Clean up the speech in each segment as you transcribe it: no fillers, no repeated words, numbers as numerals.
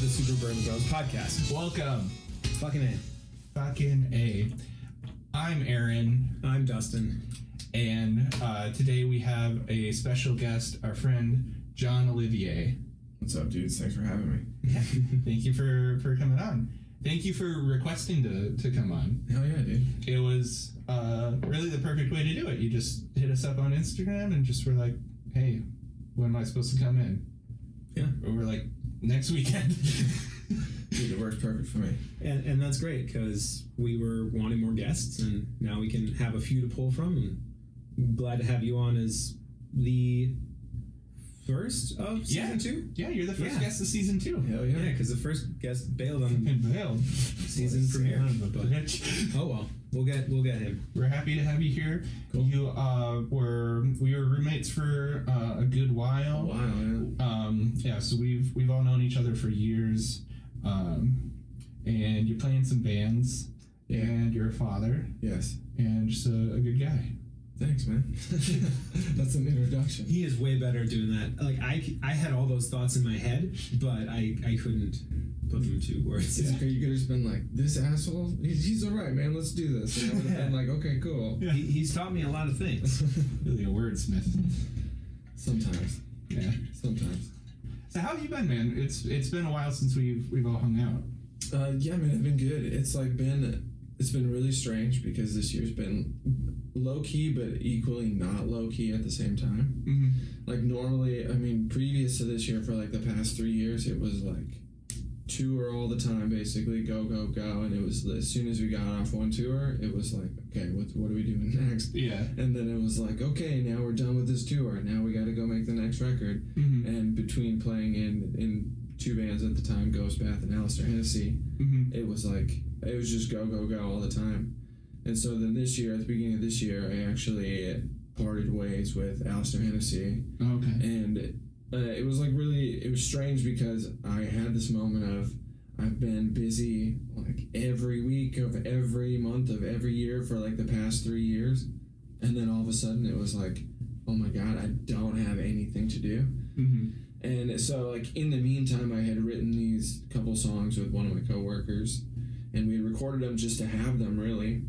the Super Burly Bros podcast. Welcome. Fucking A. Fucking A. I'm Aaron. I'm Dustin. And today we have a special guest, our friend, John Olivier. What's up, dudes? Thanks for having me. Yeah. Thank you for coming on. Thank you for requesting to come on. Hell yeah, dude. It was really the perfect way to do it. You just hit us up on Instagram and just were like, hey, when am I supposed to come in? Yeah. Or we're like, next weekend. Dude, it works perfect for me. And that's great because we were wanting more guests and now we can have a few to pull from. And I'm glad to have you on as the first of season 2. Yeah, you're the first guest of season 2. Hell yeah. Yeah, because the first guest bailed on Bailed. season premiere. But, oh well, we'll get him. We're happy to have you here. Cool. You we were roommates for a good while. Yeah. So we've all known each other for years. And you play in some bands. Yeah. And you're a father. Yes. And just a good guy. Thanks, man. That's an introduction. He is way better at doing that. Like I had all those thoughts in my head, but I couldn't put them to words. It's okay. You could have just been like, this asshole, he's all right, man. Let's do this. And I would have been like, okay, cool. Yeah. He's taught me a lot of things. Really a wordsmith. Sometimes. Yeah. Sometimes. So how have you been, man? It's been a while since we've all hung out. Yeah, man, it's been good. It's been really strange because this year's been low key, but equally not low key at the same time. Mm-hmm. Like normally, I mean, previous to this year, for like the past 3 years, it was like tour all the time, basically go, and it was as soon as we got off one tour, it was like, okay, what are we doing next? Yeah. And then it was like, okay, now we're done with this tour. Now we got to go make the next record. Mm-hmm. And between playing in 2 bands at the time, Ghost Bath and Alistair Hennessy, Mm-hmm. it was just go all the time. And so then this year, at the beginning of this year, I actually parted ways with Alistair Hennessy. Okay. And it was it was strange because I had this moment of, I've been busy like every week of every month of every year for like the past 3 years. And then all of a sudden it was like, oh my God, I don't have anything to do. Mm-hmm. And so like in the meantime, I had written these couple songs with one of my coworkers and we recorded them just to have them really.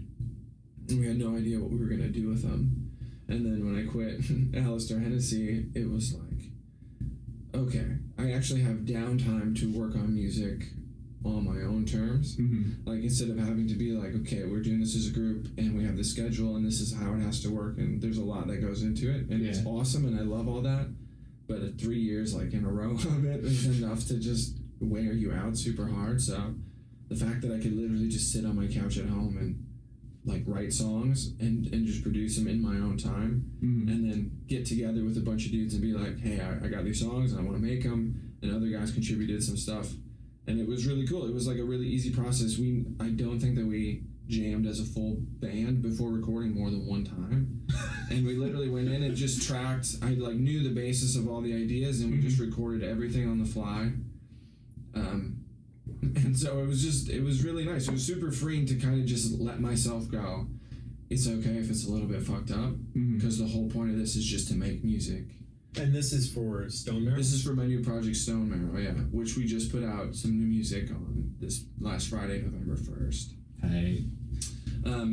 And we had no idea what we were going to do with them. And then when I quit Alistair Hennessy, it was like, okay, I actually have downtime to work on music on my own terms. Mm-hmm. Like instead of having to be like, okay, we're doing this as a group and we have the schedule and this is how it has to work and there's a lot that goes into it and it's awesome and I love all that. But at 3 years like in a row of it is enough to just wear you out super hard. So the fact that I could literally just sit on my couch at home and like write songs and just produce them in my own time, and then get together with a bunch of dudes and be like, hey, I got these songs and I want to make them, and other guys contributed some stuff, and it was really cool. It was like a really easy process. I don't think that we jammed as a full band before recording more than one time, and we literally went in and just tracked. I like knew the basis of all the ideas, and we just recorded everything on the fly. And so it was really nice. It was super freeing to kind of just let myself go. It's okay if it's a little bit fucked up, because the whole point of this is just to make music. And this is for Stone Marrow? This is for my new project, Stone Marrow, yeah, which we just put out some new music on this last Friday, November 1st. Hey.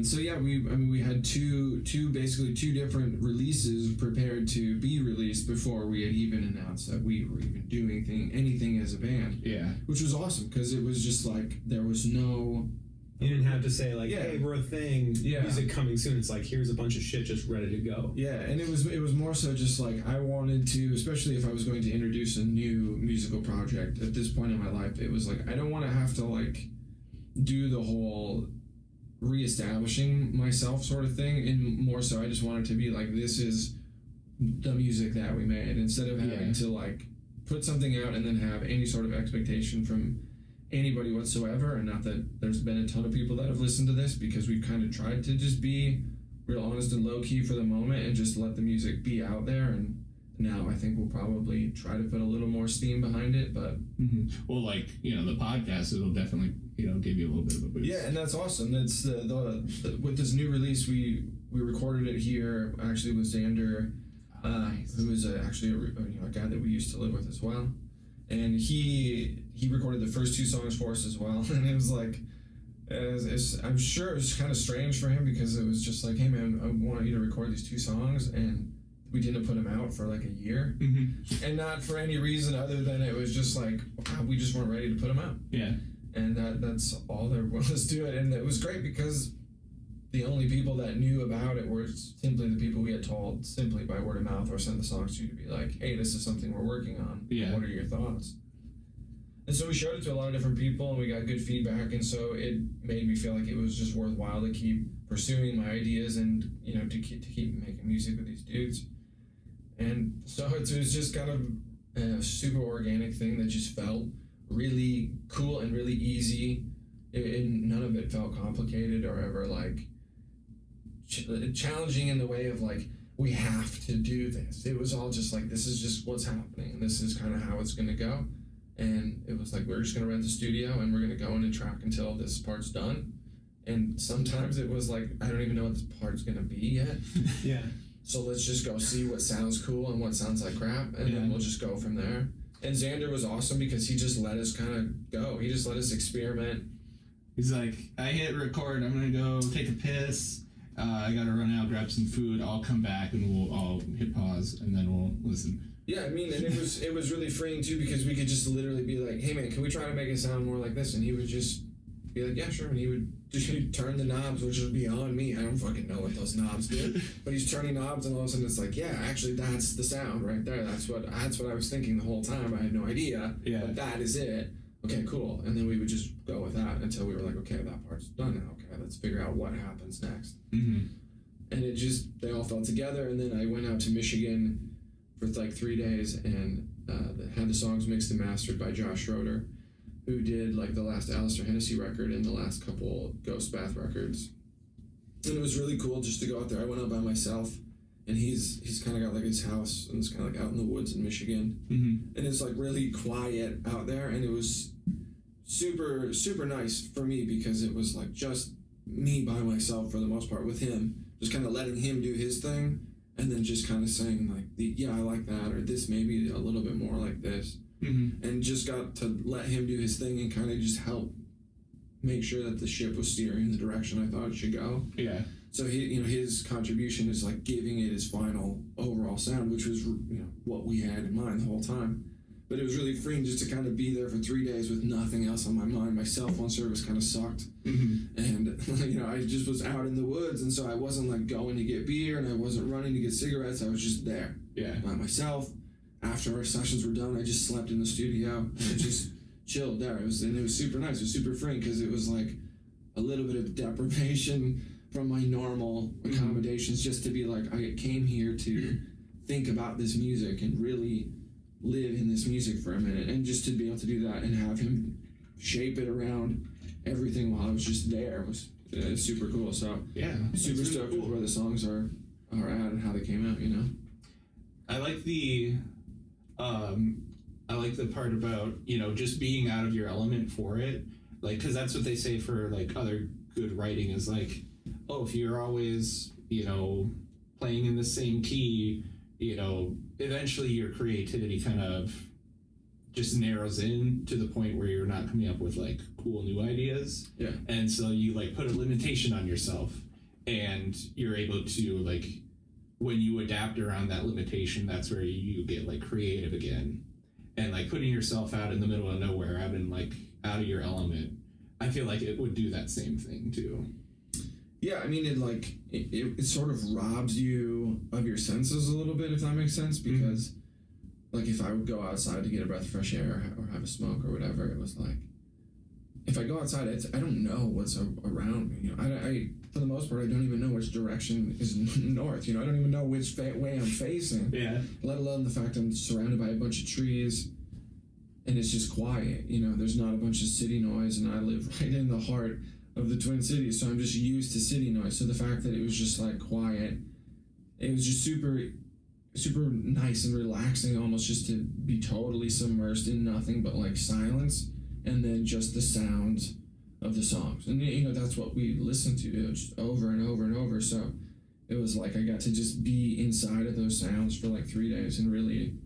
So yeah, we had two different releases prepared to be released before we had even announced that we were even doing anything as a band. Yeah. Which was awesome because it was just like there was no. You didn't have to say like, hey, we're a thing. Yeah. Music coming soon. It's like, here's a bunch of shit just ready to go. Yeah, and it was more so just like I wanted to, especially if I was going to introduce a new musical project at this point in my life, it was like I don't want to have to like do the whole reestablishing myself sort of thing, and more so I just wanted to be like, this is the music that we made, instead of having to like put something out and then have any sort of expectation from anybody whatsoever. And not that there's been a ton of people that have listened to this, because we've kind of tried to just be real honest and low key for the moment and just let the music be out there. And now I think we'll probably try to put a little more steam behind it, but well, like, the podcast, it'll definitely give you a little bit of a boost. Yeah, and that's awesome. That's the with this new release, we recorded it here actually with Xander, nice. who is actually a guy that we used to live with as well. and he recorded the first 2 songs for us as well. And it was like, I'm sure it was kind of strange for him, because it was just like, hey man, I want you to record these 2 songs, and we didn't put them out for like a year, and not for any reason other than it was just like, wow, we just weren't ready to put them out. Yeah. And that's all there was to it. And it was great because the only people that knew about it were simply the people we had told simply by word of mouth or sent the songs to be like, hey, this is something we're working on. Yeah. What are your thoughts? And so we showed it to a lot of different people, and we got good feedback. And so it made me feel like it was just worthwhile to keep pursuing my ideas and, to keep making music with these dudes. And so it was just kind of a super organic thing that just felt really cool and really easy. None of it felt complicated or ever like challenging in the way of like, we have to do this. It was all just like, this is just what's happening, and this is kind of how it's going to go. And it was like, we're just going to rent the studio, and we're going to go in and track until this part's done. And sometimes it was like, I don't even know what this part's going to be yet. Yeah. So let's just go see what sounds cool and what sounds like crap, and then we'll just go from there. And Xander was awesome because he just let us kind of go. He just let us experiment. He's like, I hit record, I'm going to go take a piss. I got to run out, grab some food. I'll come back and I'll hit pause, and then we'll listen. Yeah, I mean, and it was really freeing too, because we could just literally be like, hey man, can we try to make it sound more like this? And he would just be like, yeah, sure. And he would just turn the knobs, which was beyond me. I don't fucking know what those knobs do. But he's turning knobs, and all of a sudden it's like, yeah, actually that's the sound right there. That's what I was thinking the whole time. I had no idea. Yeah. But that is it. Okay, cool. And then we would just go with that until we were like, okay, that part's done now. Okay, let's figure out what happens next. Mm-hmm. And they all fell together. And then I went out to Michigan for like 3 days and had the songs mixed and mastered by Josh Schroeder, who did like the last Alistair Hennessy record and the last couple Ghost Bath records. And it was really cool just to go out there. I went out by myself, and he's kind of got like his house, and it's kind of like out in the woods in Michigan. Mm-hmm. And it's like really quiet out there, and it was super, super nice for me because it was like just me by myself for the most part with him, just kind of letting him do his thing, and then just kind of saying like, yeah, I like that, or this maybe a little bit more like this. Mm-hmm. And just got to let him do his thing and kind of just help make sure that the ship was steering in the direction I thought it should go. Yeah. So his contribution is like giving it his final overall sound, which was what we had in mind the whole time. But it was really freeing just to kind of be there for 3 days with nothing else on my mind. My cell phone service kind of sucked, and I just was out in the woods, and so I wasn't like going to get beer, and I wasn't running to get cigarettes. I was just there, by myself. After our sessions were done, I just slept in the studio and I just chilled there. It was super nice. It was super freeing because it was like a little bit of deprivation from my normal accommodations, just to be like, I came here to think about this music and really live in this music for a minute, and just to be able to do that and have him shape it around everything while I was just there was super cool. So super stoked with where the songs are at and how they came out. I like the part about just being out of your element for it, like, because that's what they say for like other good writing is like, oh, if you're always playing in the same key, eventually your creativity kind of just narrows in to the point where you're not coming up with like cool new ideas. Yeah. And so you like put a limitation on yourself, and you're able to like, when you adapt around that limitation, that's where you get like creative again. And like putting yourself out in the middle of nowhere, out of your element, I feel like it would do that same thing too. Yeah, I mean, it sort of robs you of your senses a little bit, if that makes sense, because like if I would go outside to get a breath of fresh air or have a smoke or whatever, it was like, if I go outside, I don't know what's around me. I for the most part, I don't even know which direction is north. I don't even know which way I'm facing. Yeah. Let alone the fact I'm surrounded by a bunch of trees, and it's just quiet. There's not a bunch of city noise, and I live right in the heart of the Twin Cities, so I'm just used to city noise. So the fact that it was just like quiet, it was just super, super nice and relaxing, almost just to be totally submersed in nothing but like silence, and then just the sounds of the songs. And that's what we listened to just over and over and over. So it was like I got to just be inside of those sounds for like 3 days and really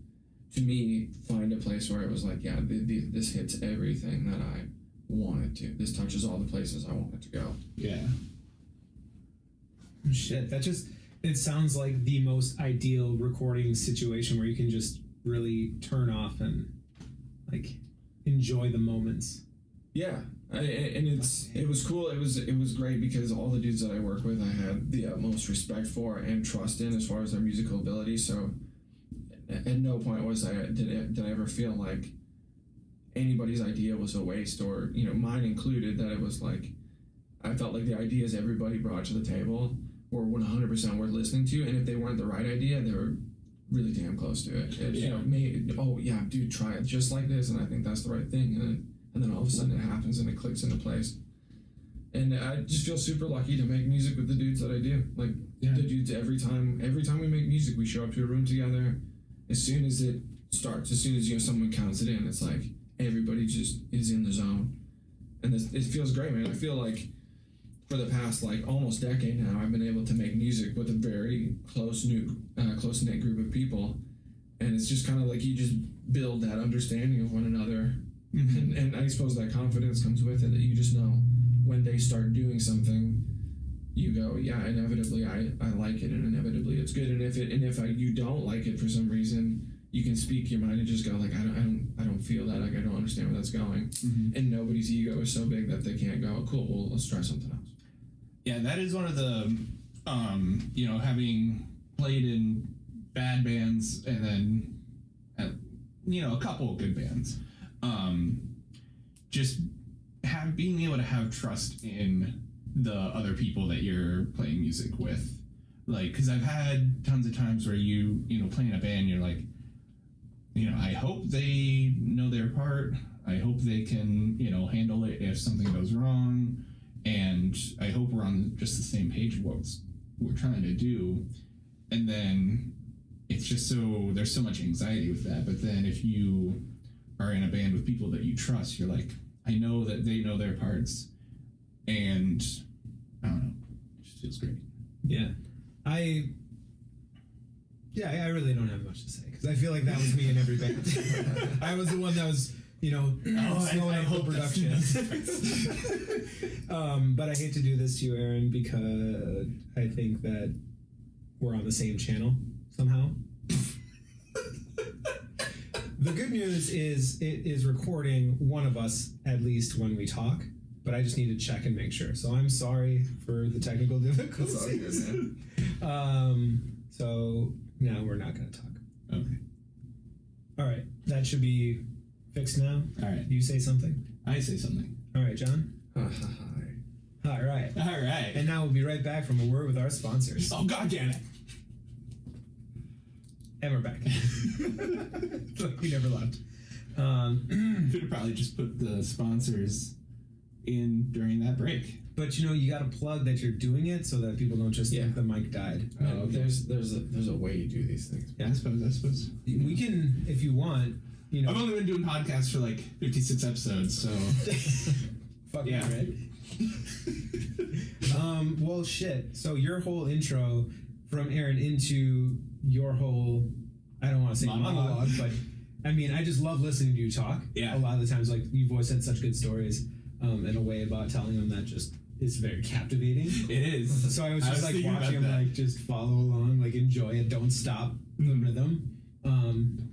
to me, find a place where it was like, yeah, this hits everything that I want it to. This touches all the places I want it to go. Yeah. Shit, it sounds like the most ideal recording situation where you can just really turn off and like enjoy the moments. Yeah, it was cool. It was great because all the dudes that I work with, I had the utmost respect for and trust in as far as their musical ability. So, at no point did I ever feel like anybody's idea was a waste, or mine included. That it was like I felt like the ideas everybody brought to the table were 100% worth listening to, and if they weren't the right idea, they were really damn close to it. Dude, try it just like this, and I think that's the right thing, and then all of a sudden it happens and it clicks into place. And I just feel super lucky to make music with the dudes that I do. Like the dudes, every time we make music, we show up to a room together. As soon as it starts, as soon as someone counts it in, it's like everybody just is in the zone, and it feels great, man. I feel like for the past almost decade now, I've been able to make music with a very close-knit group of people, and it's just kind of like you just build that understanding of one another, and I suppose that confidence comes with it, that you just know when they start doing something, you go, yeah, inevitably I like it, and inevitably it's good, and if you don't like it for some reason, you can speak your mind and just go like, I don't feel that, like I don't understand where that's going, and nobody's ego is so big that they can't go, cool, well let's try something else. Yeah, that is one of the, having played in bad bands and then, a couple of good bands, just being able to have trust in the other people that you're playing music with. Like, because I've had tons of times where you play in a band, you're like, I hope they know their part. I hope they can, handle it if something goes wrong. And I hope we're on just the same page of what we're trying to do. And then it's just there's so much anxiety with that. But then if you are in a band with people that you trust, you're like, I know that they know their parts. And I don't know, it just feels great. Yeah. I really don't have much to say, because I feel like that was me in every band. I was the one that was, slowing up the production. But I hate to do this to you, Aaron, because I think that we're on the same channel somehow. The good news is it is recording one of us at least when we talk, but I just need to check and make sure. So I'm sorry for the technical difficulties. That's all good, man. So now we're not going to talk. Okay. All right. That should be fixed now. All right. You say something. I say something. All right, John. Hi. All right. All right. And now we'll be right back from a word with our sponsors. Oh, God damn it. And we're back. We never left. Could have probably just put the sponsors in during that break. But you got to plug that you're doing it so that people don't just think the mic died. Oh, okay. There's a way you do these things. Yeah, I suppose. We can, if you want. I've only been doing podcasts for 56 episodes, so. Fucking right. Well, shit. So your whole intro from Aaron into your whole, I don't want to say monologue, but I mean, I just love listening to you talk. Yeah. A lot of the times, you've always had such good stories in a way about telling them that just is very captivating. It is. So I was just watching him just follow along, enjoy it, don't stop the rhythm,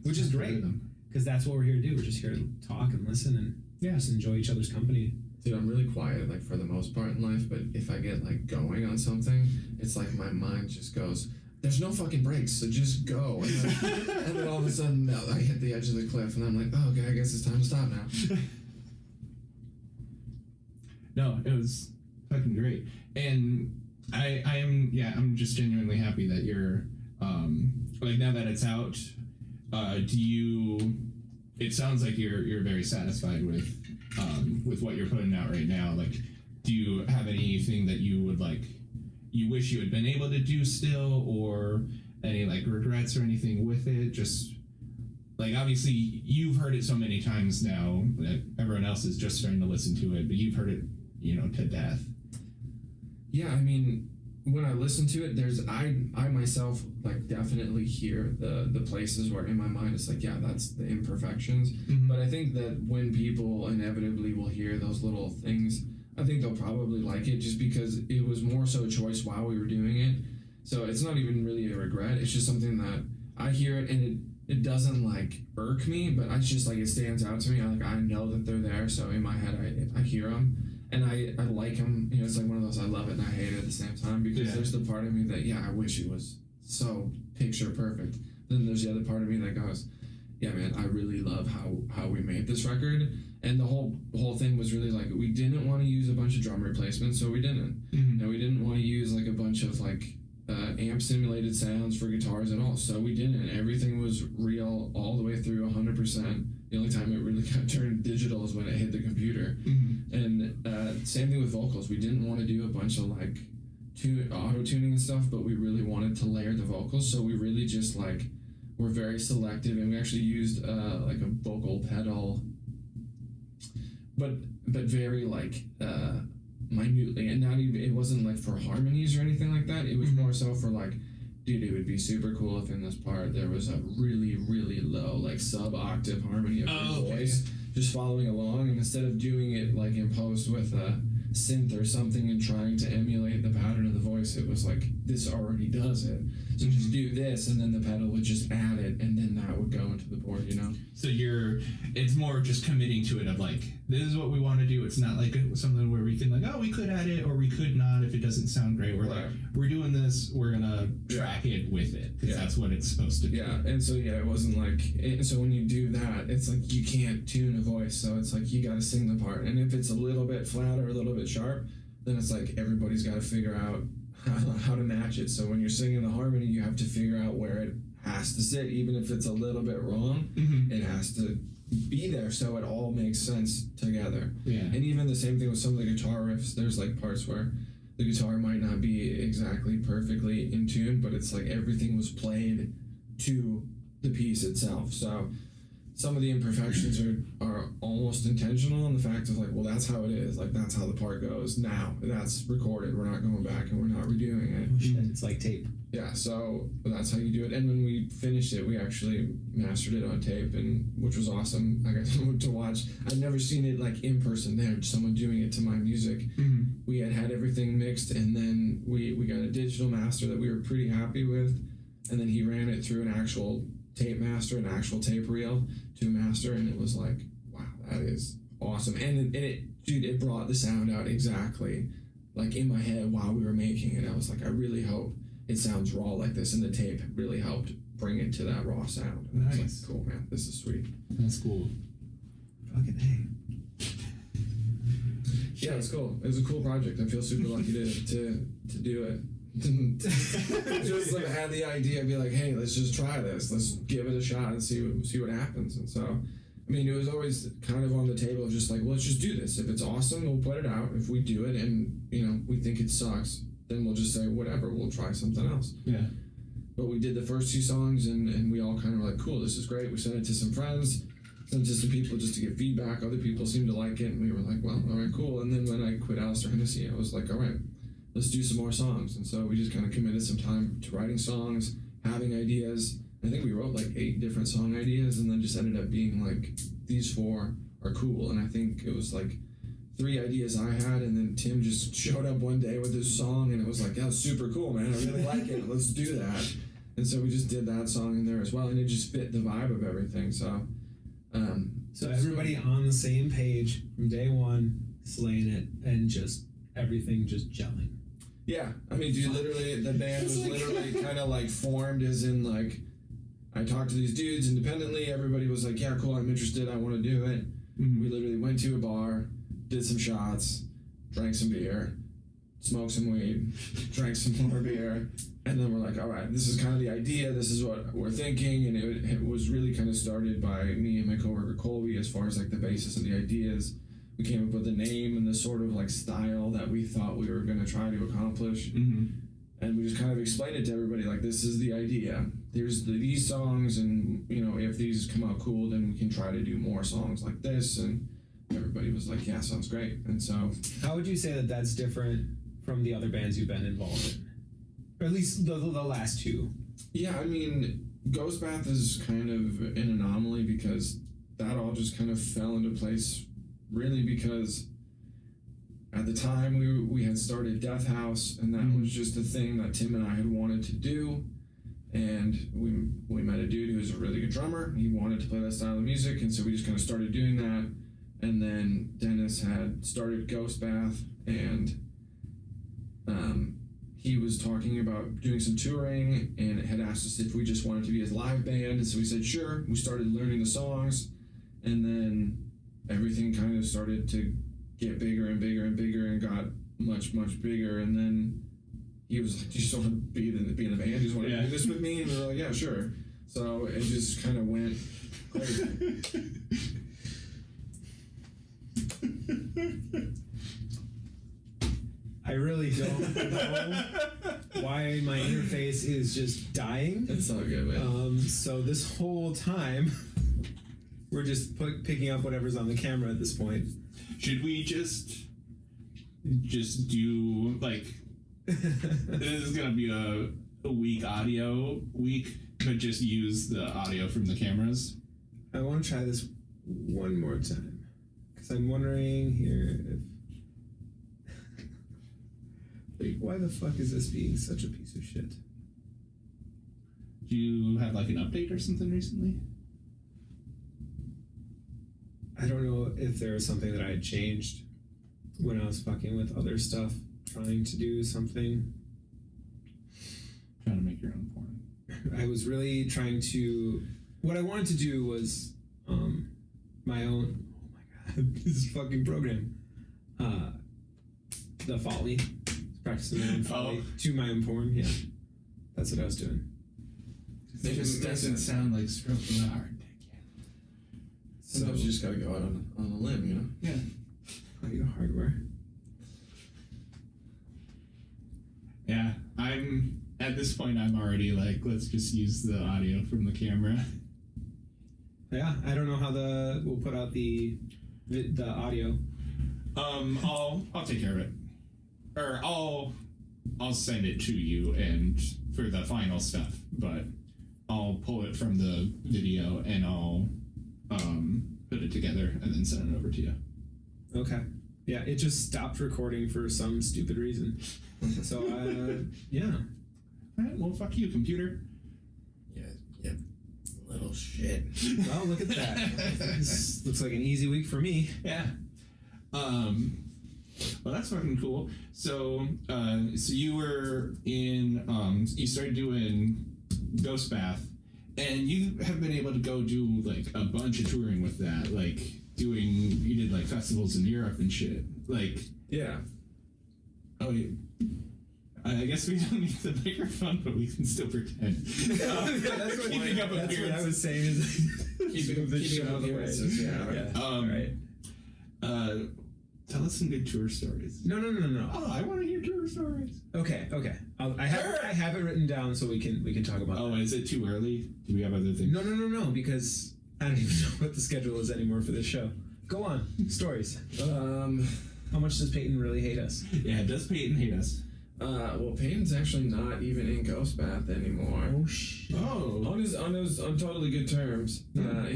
which is great because that's what we're here to do. We're just here to talk and listen and just enjoy each other's company. Dude, I'm really quiet, for the most part in life, but if I get, going on something, it's like my mind just goes, there's no fucking brakes, so just go. And then all of a sudden, I hit the edge of the cliff, and I'm like, oh, okay, I guess it's time to stop now. No, it was fucking great. And I'm just genuinely happy that you're, now that it's out, it sounds like you're very satisfied with what you're putting out right now. Do you have anything that you would you wish you had been able to do still, or any regrets or anything with it? Just obviously you've heard it so many times now that everyone else is just starting to listen to it, but you've heard it, to death. Yeah, I mean, when I listen to it, I myself like definitely hear the places where in my mind it's like, yeah, that's the imperfections. But I think that when people inevitably will hear those little things, I think they'll probably like it just because it was more so a choice while we were doing it. So it's not even really a regret. It's just something that I hear it and it doesn't like irk me, but it's just like it stands out to me. I know that they're there, so in my head I hear them. And I like them, you know, it's like one of those I love it and I hate it at the same time because there's the part of me that, yeah, I wish it was so picture perfect. Then there's the other part of me that goes, yeah, man, I really love how we made this record. And the whole thing was really like, we didn't want to use a bunch of drum replacements, so we didn't. And we didn't want to use like a bunch of like amp simulated sounds for guitars at all, so we didn't. Everything was real all the way through 100%. The only time it really got turned digital is when it hit the computer. And same thing with vocals. We didn't want to do a bunch of like auto-tuning and stuff, but we really wanted to layer the vocals, so we really just like were very selective, and we actually used like a vocal pedal, but very like minutely, and not even, it wasn't like for harmonies or anything like that. It was more so for like, dude, it would be super cool if in this part there was a really, really low, like sub-octave harmony of your voice just following along, and instead of doing it like in post with a synth or something and trying to emulate the pattern of the voice, it was like, this already does it. So just do this, and then the pedal would just add it, and then that would go into the board, you know? So it's more just committing to it of like, this is what we want to do. It's not like something where we can like, oh, we could add it or we could not if it doesn't sound great. We're like, we're doing this, we're gonna track it with it, because that's what it's supposed to be. Yeah, and so it wasn't like, so when you do that, it's like you can't tune a voice, so it's like you gotta sing the part, and if it's a little bit flat or a little bit sharp, then it's like everybody's got to figure out how to match it. So when you're singing the harmony, you have to figure out where it has to sit, even if it's a little bit wrong. It has to be there so it all makes sense together. And even the same thing with some of the guitar riffs. There's like parts where the guitar might not be exactly perfectly in tune, but it's like everything was played to the piece itself. So some of the imperfections are almost intentional in the fact of like, well, that's how it is. Like, that's how the part goes. Now, that's recorded. We're not going back and we're not redoing it. Oh, shit. It's like tape. Yeah, so that's how you do it. And when we finished it, we actually mastered it on tape, and which was awesome. I got to watch. I'd never seen it like in person there, someone doing it to my music. We had everything mixed, and then we got a digital master that we were pretty happy with, and then he ran it through an actual tape master, an actual tape reel to master, and it was like, wow, that is awesome. And it brought the sound out exactly like in my head while we were making it. I was like, I really hope it sounds raw like this, and the tape really helped bring it to that raw sound. And I was like, cool, man, this is sweet. That's cool. Fucking hey. Yeah, it's cool. It was a cool project. I feel super lucky to do it. Just like had the idea, be like, hey, let's just try this, let's give it a shot and see what happens. And so, I mean, it was always kind of on the table of just like, well, let's just do this. If it's awesome, we'll put it out. If we do it and, you know, we think it sucks, then we'll just say whatever, we'll try something else. But we did the first 2 songs, and we all kind of were like, cool, this is great. We sent it to some friends, sent it to some people just to get feedback. Other people seemed to like it, and we were like, well, all right, cool. And then when I quit Alistair Hennessy, I was like, all right, let's do some more songs. And so we just kind of committed some time to writing songs, having ideas. I think we wrote like 8 different song ideas, and then just ended up being like, these 4 are cool. And I think it was like 3 ideas I had, and then Tim just showed up one day with this song, and it was like, yeah, super cool, man, I really like it, let's do that. And so we just did that song in there as well, and it just fit the vibe of everything. So everybody on the same page from day one, slaying it, and just everything just gelling. Yeah, I mean, dude, literally the band was literally kind of like formed as in like, I talked to these dudes independently, everybody was like, yeah, cool, I'm interested, I want to do it. We literally went to a bar, did some shots, drank some beer, smoked some weed, drank some more beer, and then we're like, all right, this is kind of the idea, this is what we're thinking. And it was really kind of started by me and my coworker Colby as far as like the basis of the ideas. We came up with a name and the sort of like style that we thought we were going to try to accomplish. And we just kind of explained it to everybody, like, this is the idea. There's these songs, and, you know, if these come out cool, then we can try to do more songs like this. And everybody was like, yeah, sounds great. And so, how would you say that that's different from the other bands you've been involved in? Or at least the last two. Yeah, I mean, Ghost Bath is kind of an anomaly because that all just kind of fell into place really because at the time we had started Death House, and that was just a thing that Tim and I had wanted to do. And we met a dude who was a really good drummer. He wanted to play that style of music, and so we just kind of started doing that. And then Dennis had started Ghost Bath, and he was talking about doing some touring and had asked us if we just wanted to be his live band. And so we said, sure. We started learning the songs, and then everything kind of started to get bigger and bigger and bigger and got much, much bigger. And then he was like, do you just want to be in the band? Do you just want to do this with me? And we were like, yeah, sure. So it just kind of went crazy. I really don't know why my interface is just dying. It's all good, man. So this whole time, we're just picking up whatever's on the camera at this point. Should we just do, like, this is gonna be a weak audio week, but just use the audio from the cameras? I want to try this one more time, because I'm wondering here if... Like, why the fuck is this being such a piece of shit? Do you have, like, an update or something recently? I don't know if there was something that I had changed when I was fucking with other stuff, trying to do something. Trying to make your own porn. I was really trying to... What I wanted to do was my own... Oh my god, this is fucking program. The Folly. Practicing my own Folly to my own porn, yeah. That's what I was doing. It just doesn't sound like stroking a hard dick yet. Sometimes you just gotta go out on a limb, you know? Yeah. Audio hardware. Yeah, at this point, I'm already like, let's just use the audio from the camera. Yeah, I don't know how we'll put out the audio. I'll take care of it. Or I'll send it to you and for the final stuff, but I'll pull it from the video and I'll put it together and then send it over to you. Okay. Yeah, it just stopped recording for some stupid reason. So, yeah. All right, well, fuck you, computer. Yeah. Little shit. Well, look at that. This looks like an easy week for me. Yeah. Well, that's fucking cool. So you were in, you started doing Ghost Bath, and you have been able to go do, like, a bunch of touring with that, like, you did, like, festivals in Europe and shit. Like... Yeah. Oh, yeah. I guess we don't need the microphone, but we can still pretend. That's what I was saying is keeping up appearances. Yeah. All right. Tell us some good tour stories. No. Oh, I want to hear tour stories. Okay. I have it written down so we can talk about. Oh, that. Is it too early? Do we have other things? No, because I don't even know what the schedule is anymore for this show. Go on, stories. How much does Peyton really hate us? Yeah, does Peyton hate us? Well, Peyton's actually not even in Ghost Bath anymore. Oh shit. Oh. On totally good terms. I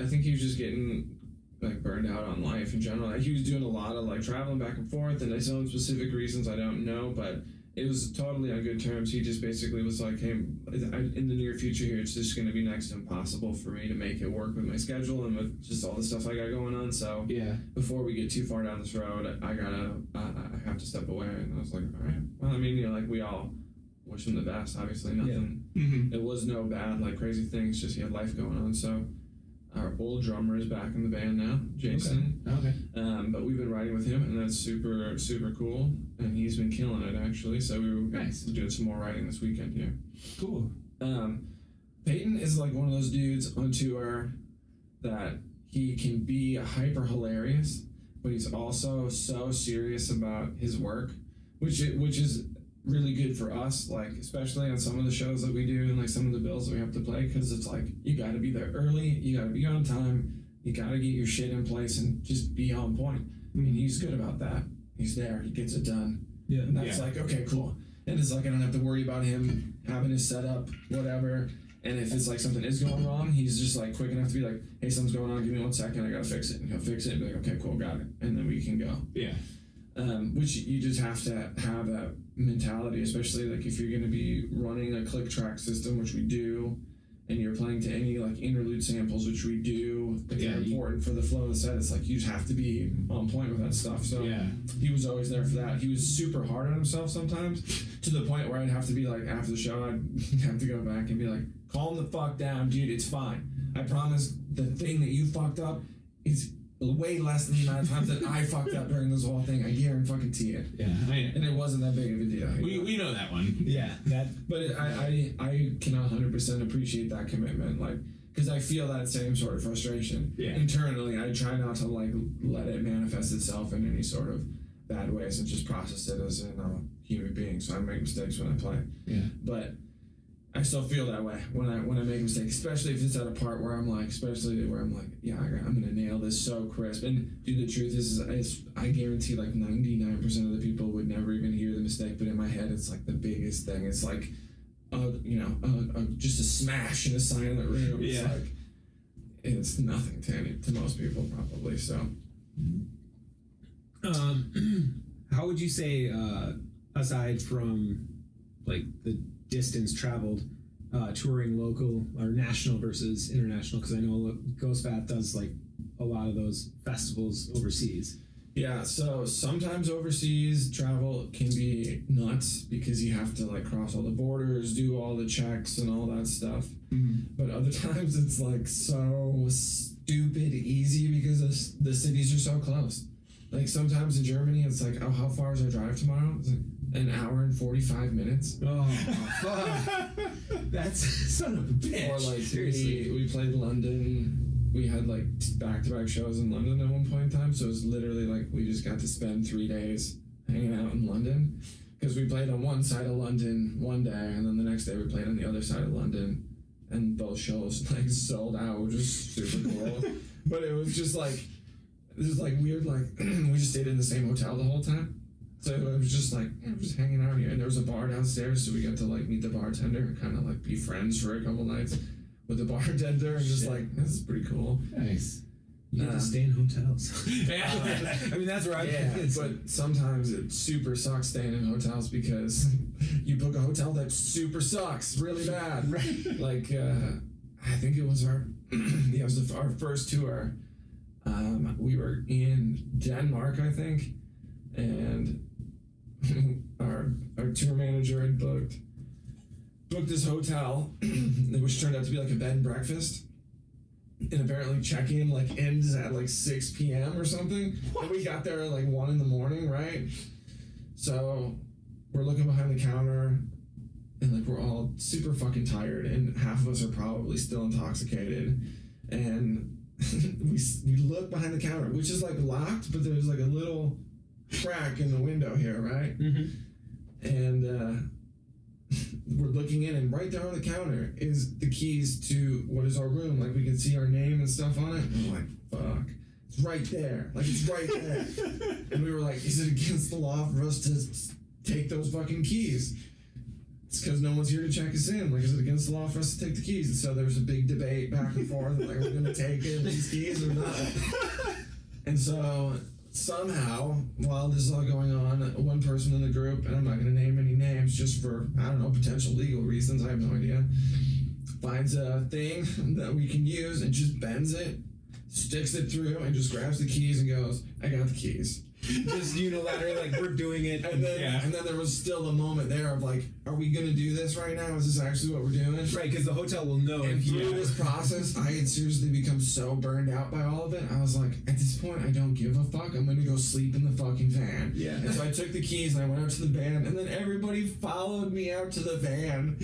think he was just getting, like, burned out on life in general. Like, he was doing a lot of, like, traveling back and forth, and his own specific reasons I don't know, but it was totally on good terms. He just basically was like, hey, in the near future here, it's just going to be next to impossible for me to make it work with my schedule and with just all the stuff I got going on. So yeah, before we get too far down this road, I have to step away. And I was like, all right. Well, I mean, you know, like, we all wish him the best. Obviously, nothing. Yeah. Mm-hmm. It was no bad, like, crazy things. Just he had life going on. So our old drummer is back in the band now, Jason. Okay. But we've been writing with him, and that's super, super cool. And he's been killing it, actually. So we were doing some more writing this weekend here. Cool. Peyton is, like, one of those dudes on tour that he can be hyper hilarious, but he's also so serious about his work, which is really good for us, like, especially on some of the shows that we do and, like, some of the bills that we have to play, because it's like, you got to be there early, you got to be on time, you got to get your shit in place and just be on point. And he's good about that. He's there, he gets it done. Yeah. And that's like, okay, cool. And it's like I don't have to worry about him having his setup, whatever. And if it's like something is going wrong, he's just like quick enough to be like, hey, something's going on, give me 1 second, I gotta fix it. And he'll fix it and be like, okay, cool, got it. And then we can go. Yeah. Which you just have to have that mentality, especially like if you're gonna be running a click track system, which we do, and you're playing to any like interlude samples, which we do, if they're important for the flow of the set. It's like you just have to be on point with that stuff. So he was always there for that. He was super hard on himself sometimes, to the point where I'd have to be like, after the show, I'd have to go back and be like, calm the fuck down, dude, it's fine. I promise the thing that you fucked up is way less than the amount of times that I fucked up during this whole thing. I guarantee it. Yeah, and it wasn't that big of a deal. We know that one. Yeah, But I can 100% appreciate that commitment, like, because I feel that same sort of frustration internally. I try not to like let it manifest itself in any sort of bad ways and just process it as a human being. So I make mistakes when I play. Yeah, but I still feel that way when I make a mistake, especially if it's at a part where I'm like, yeah, I'm gonna nail this so crisp. And dude, the truth is I guarantee like 99% of the people would never even hear the mistake, but in my head it's like the biggest thing. It's like, just a smash in a silent room. It's like, it's nothing to most people probably. So, how would you say, aside from like the distance traveled, touring local or national versus international, because I know Ghostbath does like a lot of those festivals overseas. Yeah, so sometimes overseas travel can be nuts because you have to like cross all the borders, do all the checks and all that stuff. But other times it's like so stupid easy because the cities are so close. Like sometimes in Germany it's like, oh, how far is our drive tomorrow? It's like an hour and 45 minutes. Oh, fuck. That's son of a bitch. Or like seriously, we played London. We had like back-to-back shows in London at one point in time, so it was literally like we just got to spend 3 days hanging out in London, because we played on one side of London one day, and then the next day we played on the other side of London, and both shows like sold out, which was super cool. But it was just like, this is like weird, like we just stayed in the same hotel the whole time. So it was just like, we're just hanging out here, and there was a bar downstairs, so we got to like meet the bartender and kind of like be friends for a couple nights with the bartender, and just like, this is pretty cool. Nice. You have to stay in hotels. I mean, that's where I think but sometimes it super sucks staying in hotels because you book a hotel that super sucks really bad. Right. Like, I think it was our first tour. We were in Denmark, I think, and our tour manager had booked this hotel, which turned out to be like a bed and breakfast. And apparently check-in like ends at like 6 p.m. or something. What? And we got there at like 1 in the morning, right? So we're looking behind the counter, and like we're all super fucking tired, and half of us are probably still intoxicated. And we look behind the counter, which is like locked, but there's like a little crack in the window here, right? Mm-hmm. And we're looking in, and right there on the counter is the keys to what is our room. Like we can see our name and stuff on it. And we're like, fuck, it's right there. Like it's right there. And we were like, is it against the law for us to take those fucking keys? It's because no one's here to check us in. Like, is it against the law for us to take the keys? And so there was a big debate back and forth. Like, are we going to take these keys or not? And so somehow, while this is all going on, one person in the group, and I'm not going to name any names just for, I don't know, potential legal reasons, I have no idea, finds a thing that we can use and just bends it, sticks it through, and just grabs the keys and goes, I got the keys. Just unilaterally, like, we're doing it. And then there was still a moment there of like, are we going to do this right now? Is this actually what we're doing? Right, because the hotel will know. And through this process, I had seriously become so burned out by all of it. I was like, at this point, I don't give a fuck. I'm going to go sleep in the fucking van. Yeah. And so I took the keys and I went out to the van, and then everybody followed me out to the van.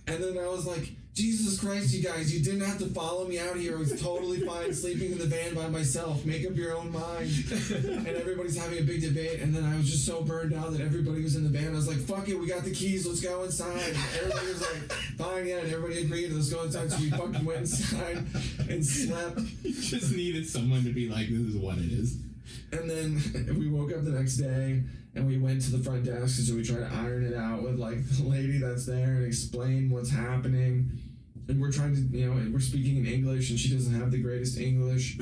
And then I was like, Jesus Christ, you guys, you didn't have to follow me out here. I was totally fine sleeping in the van by myself. Make up your own mind. And everybody's having a big debate. And then I was just so burned out that everybody was in the van. I was like, fuck it, we got the keys. Let's go inside. And everybody was like, fine, yeah. And everybody agreed. Let's go inside. So we fucking went inside and slept. You just needed someone to be like, this is what it is. And then we woke up the next day and we went to the front desk, and so we tried to iron it out with like the lady that's there and explain what's happening. And we're trying to, we're speaking in English, and she doesn't have the greatest English.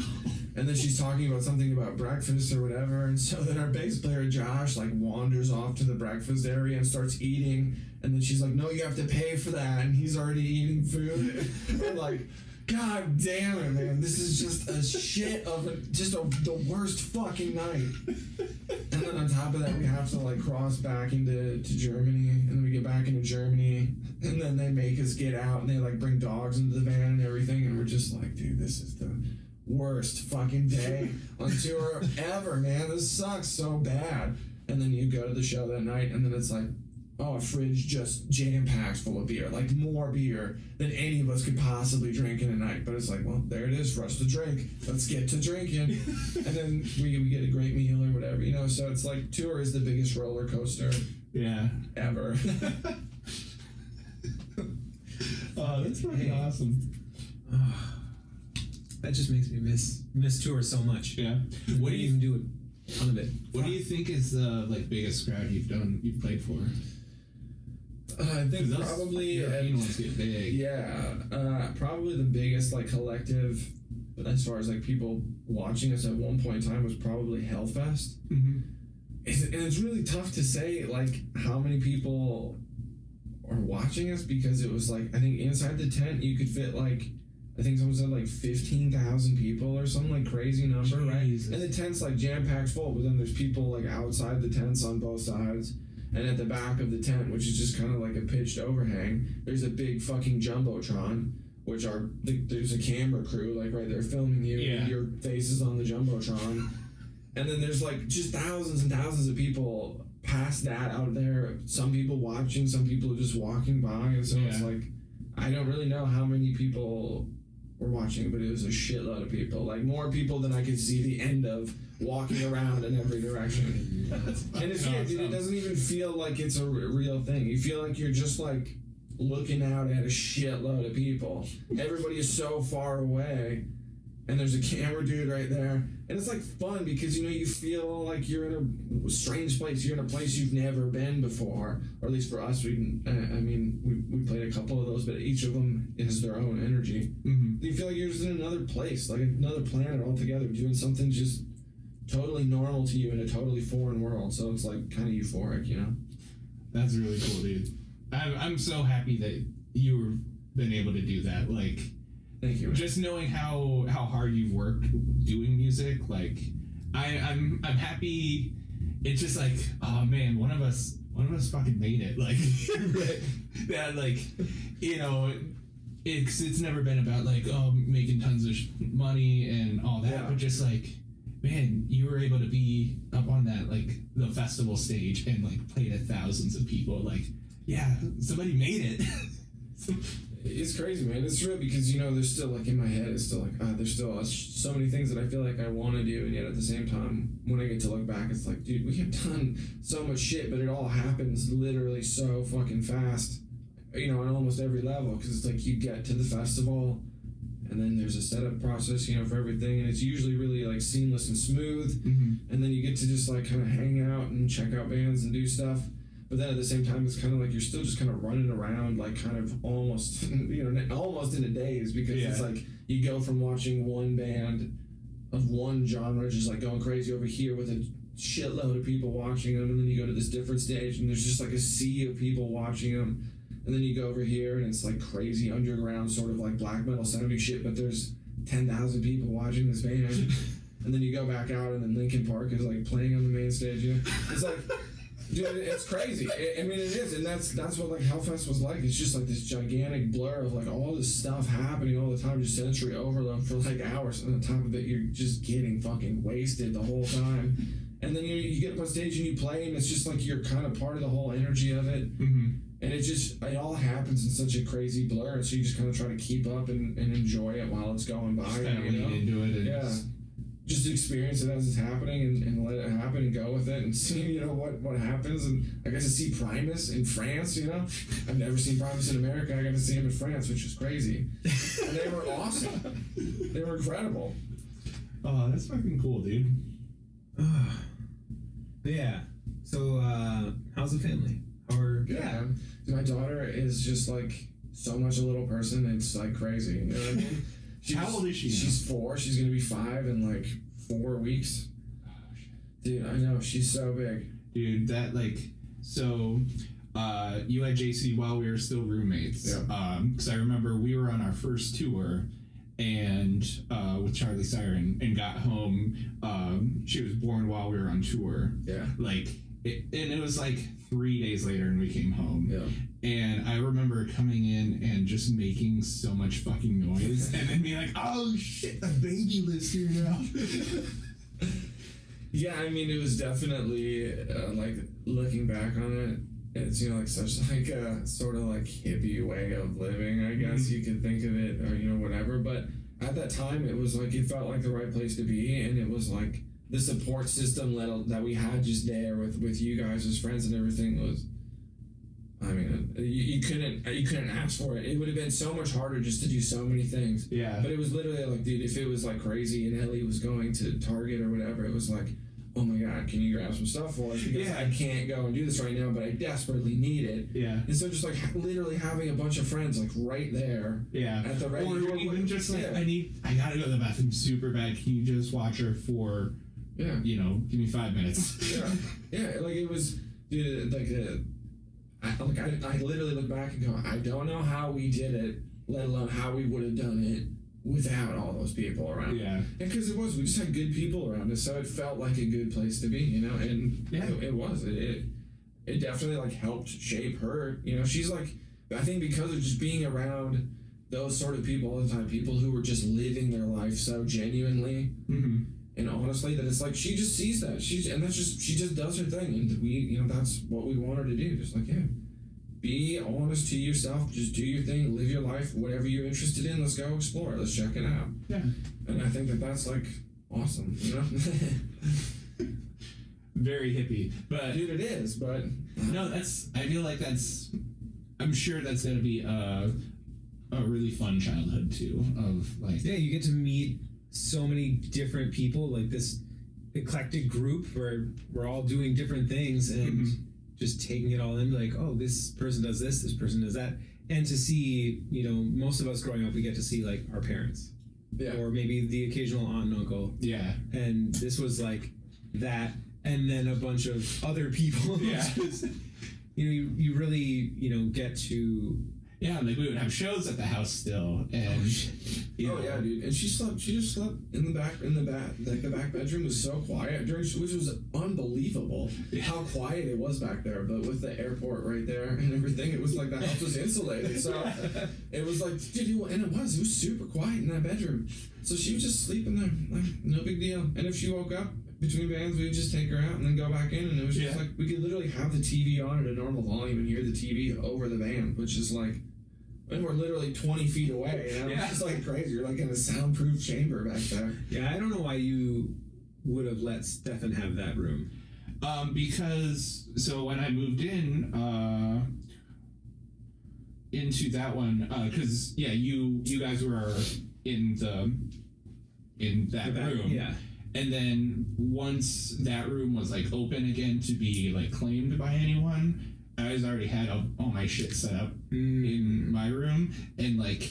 And then she's talking about something about breakfast or whatever. And so then our bass player, Josh, like wanders off to the breakfast area and starts eating. And then she's like, no, you have to pay for that. And he's already eating food. And like, God damn it, man. This is just a shit of the worst fucking night. And then on top of that, we have to like cross back into Germany. And then we get back into Germany. And then they make us get out, and they like bring dogs into the van and everything. And we're just like, dude, this is the worst fucking day on tour ever, man. This sucks so bad. And then you go to the show that night, and then it's like, oh, a fridge just jam-packed full of beer. Like more beer than any of us could possibly drink in a night. But it's like, well, there it is for us to drink. Let's get to drinking. And then we get a great meal or whatever, So it's like, tour is the biggest roller coaster ever. Oh, that's fucking awesome. That just makes me miss tours so much. Yeah. What do you even do a ton of it? What do you think is the biggest crowd you've played for? I think probably European ones get big. Yeah, probably the biggest like collective, as far as like people watching us at one point in time, was probably Hellfest. Mm-hmm. And it's really tough to say like how many people are watching us, because it was like, I think inside the tent you could fit like, I think someone said like 15,000 people or some like crazy number, Jesus. Right? And the tent's like jam-packed full, but then there's people like outside the tents on both sides. And at the back of the tent, which is just kind of like a pitched overhang, there's a big fucking Jumbotron, which there's a camera crew like right there filming you. Yeah. Your face is on the Jumbotron. And then there's like just thousands and thousands of people past that out there. Some people watching, some people just walking by. And so it's like, I don't really know how many people were watching, but it was a shitload of people. Like more people than I could see the end of walking around in every direction. And it's weird, dude. It doesn't even feel like it's a real thing. You feel like you're just like looking out at a shitload of people. Everybody is so far away, and there's a camera dude right there. And it's like fun because, you feel like you're in a strange place. You're in a place you've never been before. Or at least for us, we played a couple of those, but each of them has their own energy. Mm-hmm. You feel like you're just in another place, like another planet altogether, doing something just totally normal to you in a totally foreign world. So it's like kind of euphoric, That's really cool, dude. I'm so happy that you've been able to do that. Like, thank you. Just knowing how hard you've worked doing music, like I'm happy. It's just like, oh man, one of us fucking made it. Like that, like, it's never been about like, oh, making tons of money and all that, but just like, man, you were able to be up on that, like the festival stage and like play to thousands of people. Like, yeah, somebody made it. It's crazy, man. It's real because, there's still, like, in my head, it's still like, there's still so many things that I feel like I want to do, and yet at the same time, when I get to look back, it's like, dude, we have done so much shit, but it all happens literally so fucking fast, on almost every level, because it's like you get to the festival, and then there's a setup process, for everything, and it's usually really, like, seamless and smooth, and then you get to just, like, kind of hang out and check out bands and do stuff. But then at the same time, it's kind of like you're still just kind of running around, like kind of almost, almost in a daze, because it's like you go from watching one band of one genre just like going crazy over here with a shitload of people watching them, and then you go to this different stage and there's just like a sea of people watching them, and then you go over here and it's like crazy underground sort of like black metal sounding shit, but there's 10,000 people watching this band, and then you go back out and then Linkin Park is like playing on the main stage. It's like, dude, it's crazy. I mean, it is, and that's what like Hellfest was like. It's just like this gigantic blur of like all this stuff happening all the time, just sensory overload for like hours. And on top of it, you're just getting fucking wasted the whole time. And then you get up on stage and you play, and it's just like you're kind of part of the whole energy of it. Mm-hmm. And it all happens in such a crazy blur, and so you just kind of try to keep up and enjoy it while it's going by. Just kind of lean into it. And just experience it as it's happening and let it happen and go with it and see, what happens. And I got to see Primus in France, I've never seen Primus in America. I got to see him in France, which is crazy. And they were awesome. They were incredible. Oh, that's fucking cool, dude. But yeah. So how's the family? How are Yeah. My daughter is just like so much a little person. It's like crazy. You know what I mean? How old is she now? She's 4. She's gonna be 5 in like 4 weeks. Dude, I know, she's so big. Dude, that like so you had JC while we were still roommates. Yeah. Because I remember we were on our first tour and with Charlie Siren and got home. She was born while we were on tour. Yeah. Like and it was like 3 days later and we came home. Yeah. And I remember coming in and just making so much fucking noise and then being like, oh shit, the baby lives here now. Yeah, I mean, it was definitely like looking back on it. It's, you know, like such like a sort of like hippie way of living, I guess you could think of it, or, you know, whatever. But at that time, it was like, it felt like the right place to be. And it was like the support system that we had just there with you guys as friends and everything was, I mean, you couldn't ask for it. It would have been so much harder just to do so many things. Yeah. But it was literally like, dude, if it was like crazy and Ellie was going to Target or whatever, it was like, oh my God, can you grab some stuff for us? Because I can't go and do this right now, but I desperately need it. Yeah. And so just like literally having a bunch of friends like right there. Yeah. At the ready. Or even just like, I gotta go to the bathroom super bad. Can you just watch her for, you know, give me 5 minutes? Yeah. Like it was, dude, like, I literally look back and go, I don't know how we did it, let alone how we would have done it without all those people around. Yeah. And because we just had good people around us, so it felt like a good place to be, you know. And it was. It definitely like helped shape her. You know, she's like, I think because of just being around those sort of people all the time, people who were just living their life so genuinely. Mm-hmm. And honestly, that it's like she just sees that she just does her thing, and we, you know, that's what we want her to do. Just like, be honest to yourself, just do your thing, live your life, whatever you're interested in. Let's go explore. Let's check it out. Yeah, and I think that's like awesome. You know, very hippie, but dude, it is. But no, I feel like I'm sure that's gonna be a really fun childhood too. Of like, you get to meet so many different people, like this eclectic group where we're all doing different things and just taking it all in, like, oh, this person does this person does that. And to see, you know, most of us growing up, we get to see like our parents, or maybe the occasional aunt and uncle, and this was like that, and then a bunch of other people. Just, you know, you really, you know, get to. Yeah, like we would have shows at the house still, and yeah, dude. And she just slept in the back, like the back bedroom was so quiet which was unbelievable how quiet it was back there. But with the airport right there and everything, it was like the house was insulated, so it was like, dude, and it was super quiet in that bedroom. So she would just sleep in there, like no big deal. And if she woke up between bands, we'd just take her out and then go back in, and it was just like we could literally have the TV on at a normal volume and hear the TV over the band, which is like. And we're literally 20 feet away, you know? It's just like crazy. You're like in a soundproof chamber back there. Yeah, I don't know why you would have let Stefan have that room. Because so when I moved in into that one, because you guys were in that room, and then once that room was like open again to be like claimed by anyone, I already had all my shit set up in my room, and like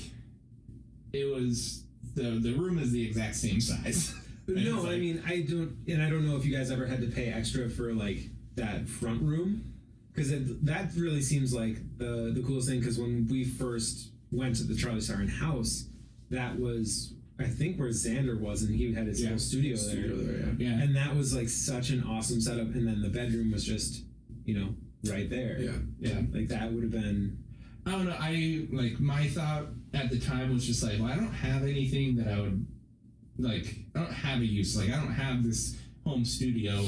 it was the room is the exact same size. No, like, I mean, I don't know if you guys ever had to pay extra for like that front room, because that really seems like the coolest thing. Because when we first went to the Charlie Siren house, that was, I think, where Xander was, and he had his little studio there. And that was like such an awesome setup. And then the bedroom was just, you know, right there. Like that would have been. I don't know. I like my thought at the time was just like, well, I don't have anything that I would like. I don't have a use. Like I don't have this home studio,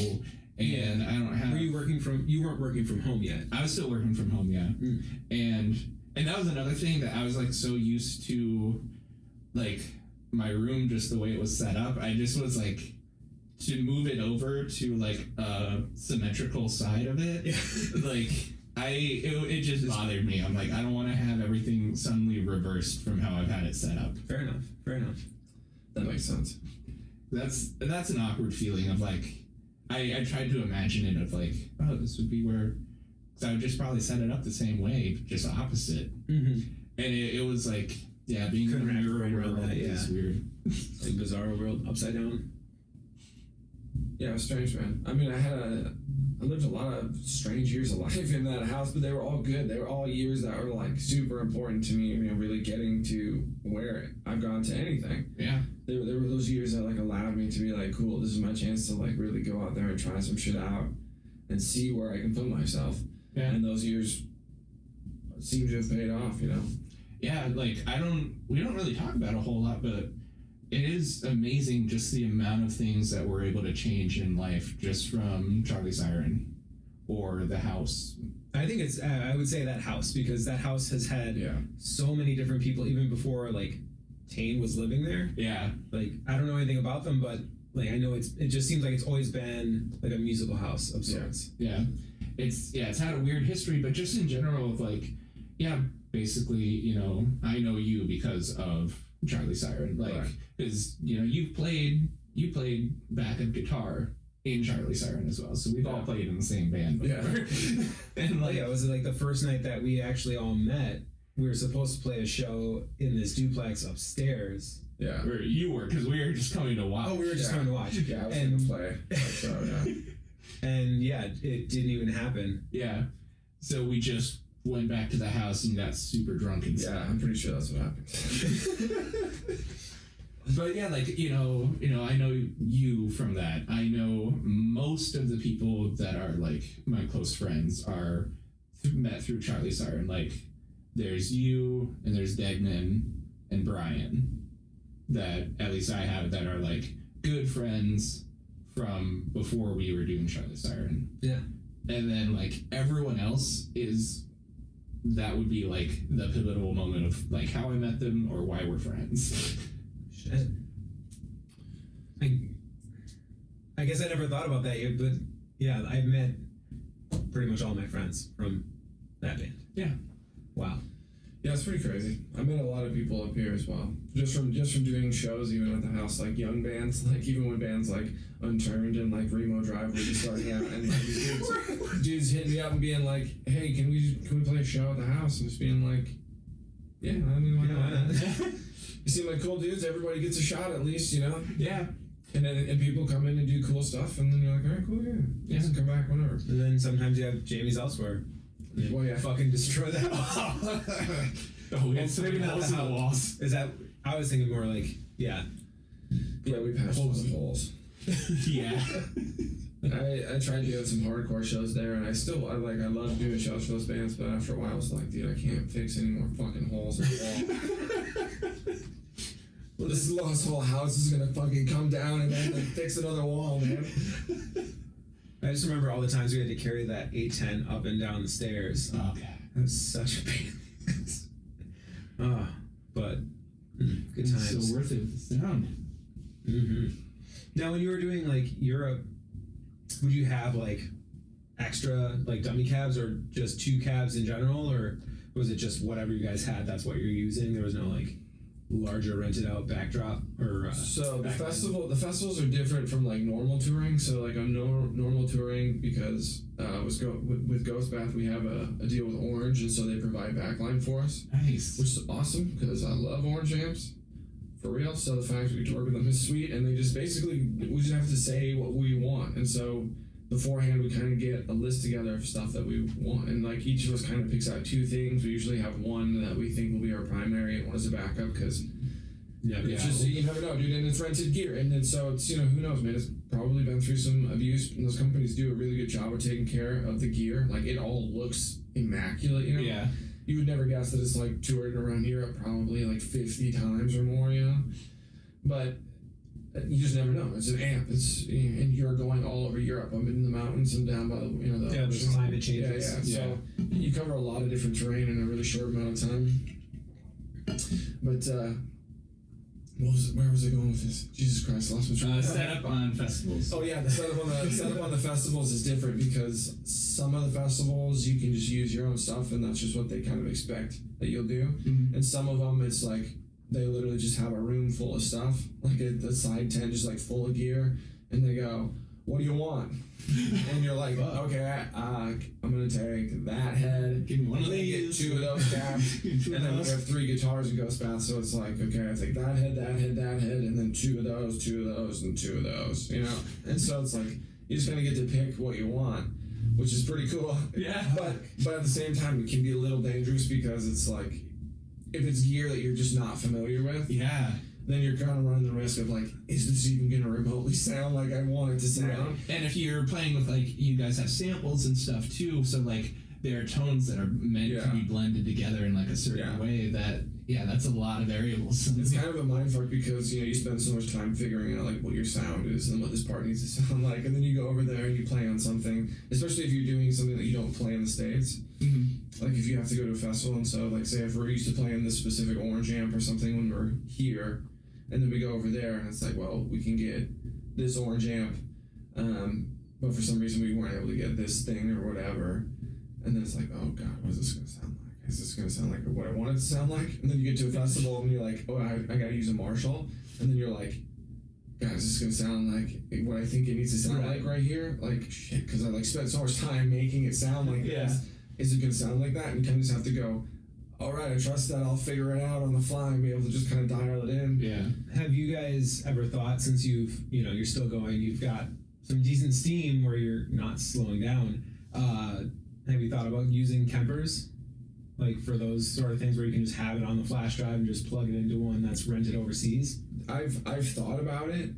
and I don't have. You weren't working from home yet. I was still working from home, and that was another thing that I was like so used to, like my room just the way it was set up. I just was like. To move it over to like a symmetrical side of it, like it just bothered me. I'm like, I don't want to have everything suddenly reversed from how I've had it set up. Fair enough. That makes sense. That's an awkward feeling of like, I tried to imagine it of like, oh, this would be where, because I would just probably set it up the same way, just opposite. Mm-hmm. And it was like, yeah, being in the Marrow world is weird. Like bizarre world, upside down. Yeah, it was strange, man. I mean, I lived a lot of strange years of life in that house, but they were all good. They were all years that were like super important to me, you know, really getting to where I've gone to anything. Yeah. There were those years that like allowed me to be like, cool, this is my chance to like really go out there and try some shit out and see where I can put myself. Yeah. And those years seem to have paid off, you know? Yeah, like we don't really talk about a whole lot, but it is amazing just the amount of things that we're able to change in life just from Charlie Siren or the house. I think it's, I would say that house, because that house has had so many different people, even before like Tane was living there. Yeah. Like, I don't know anything about them, but like, I know it just seems like it's always been like a musical house of sorts. Yeah. It's had a weird history, but just in general of like, basically, you know, I know you because of Charlie Siren, like, because you know you played backup guitar in Charlie Siren as well, so we've all played in the same band before. And like, it was like the first night that we actually all met. We were supposed to play a show in this duplex upstairs. Yeah, or you were, because we were just coming to watch. Oh, we were just coming to watch. Yeah, I was gonna play. So, yeah. And it didn't even happen. Yeah, so we just went back to the house and got super drunk and stuff. Yeah, I'm pretty sure that's what happened. But yeah, like, you know, I know you from that. I know most of the people that are like my close friends are met through Charlie Siren. Like, there's you and there's Degnan and Brian that at least I have that are like good friends from before we were doing Charlie Siren. Yeah. And then like everyone else that would be like the pivotal moment of like how I met them or why we're friends. Shit. I guess I never thought about that yet, but yeah, I've met pretty much all my friends from that band. Yeah. Wow. Yeah, it's pretty crazy. I met a lot of people up here as well. Just from doing shows, even at the house, like young bands, like even when bands like Unturned and like Remo Drive were just starting out, and like these dudes hitting me up and being like, "Hey, can we play a show at the house?" And just being like, "Yeah, I mean, why not?" You seem like cool dudes. Everybody gets a shot at least, you know. Yeah. And then people come in and do cool stuff, and then you're like, "All right, cool, yeah, come back whenever." And then sometimes you have Jamie's Elsewhere. Well, yeah. Fucking destroy that house. We had so many holes in the walls. Is that? I was thinking more like, yeah, we passed those holes. Yeah. I tried doing some hardcore shows there, and I love doing shows for those bands, but after a while I was like, dude, I can't fix any more fucking holes in the wall. Well, this whole house is gonna fucking come down and then fix another wall, man. I just remember all the times we had to carry that 810 up and down the stairs. Oh, God. That was such a pain. But good times. It's so worth it. The sound. Mm-hmm. Now, when you were doing like Europe, would you have like extra like dummy cabs or just two cabs in general, or was it just whatever you guys had? That's what you're using. There was no like larger rented out backdrop or. So the festivals are different from like normal touring. So like on normal touring, because with Ghost Bath we have a deal with Orange, and so they provide backline for us. Nice. Which is awesome because I love Orange amps. For real. So the fact that we get to work with them is sweet, and we just have to say what we want, and so beforehand we kind of get a list together of stuff that we want, and like each of us kind of picks out two things. We usually have one that we think will be our primary and one is a backup, because it's just, you never know, dude, and it's rented gear, and then so it's, you know, who knows, man, it's probably been through some abuse, and those companies do a really good job of taking care of the gear. Like, it all looks immaculate, you know. Yeah. You would never guess that it's like touring around Europe probably like 50 times or more, you know? But you just never know. It's an amp. And you're going all over Europe. I'm in the mountains and down by the, you know, the there's climate changes. Yeah. So you cover a lot of different terrain in a really short amount of time. But where was I going with this? Jesus Christ, I lost my train of thought. Set up on festivals. Oh yeah, the setup on the festivals is different, because some of the festivals you can just use your own stuff, and that's just what they kind of expect that you'll do. Mm-hmm. And some of them, it's like they literally just have a room full of stuff, like a side tent just like full of gear, and they go, what do you want? And you're like, okay, I'm gonna take that head. Give me one of and then get these. 2 of those caps. And then we have 3 guitars in Ghost Bath, so it's like, okay, I take that head, and then 2 of those, 2 of those, and 2 of those, you know? And so it's like, you just kind of get to pick what you want, which is pretty cool. Yeah. But at the same time, it can be a little dangerous because it's like, if it's gear that you're just not familiar with, Yeah. then you're kind of running the risk of like, is this even going to remotely sound like I want it to sound? Right. And if you're playing with, like, you guys have samples and stuff too, so like there are tones that are meant to be blended together in like a certain way that, that's a lot of variables. It's kind of a mindfuck because, you know, you spend so much time figuring out like what your sound is and what this part needs to sound like, and then you go over there and you play on something, especially if you're doing something that you don't play in the States. Mm-hmm. Like if you have to go to a festival, and so like say if we're used to playing this specific orange amp or something when we're here, and then we go over there and it's like, well, we can get this orange amp, but for some reason we weren't able to get this thing or whatever, and then it's like, oh god, what is this going to sound like? Is this going to sound like what I want it to sound like? And then you get to a festival and you're like, oh, I got to use a Marshall, and then you're like, God, is this going to sound like what I think it needs to sound like right here? Like, shit, because I like spent so much time making it sound like this. Is it going to sound like that? And you kind of just have to go, all right, I trust that I'll figure it out on the fly and be able to just kind of dial it in. Yeah. Have you guys ever thought, since you're still going, you've got some decent steam where you're not slowing down, have you thought about using Kempers? Like for those sort of things where you can just have it on the flash drive and just plug it into one that's rented overseas? I've thought about it,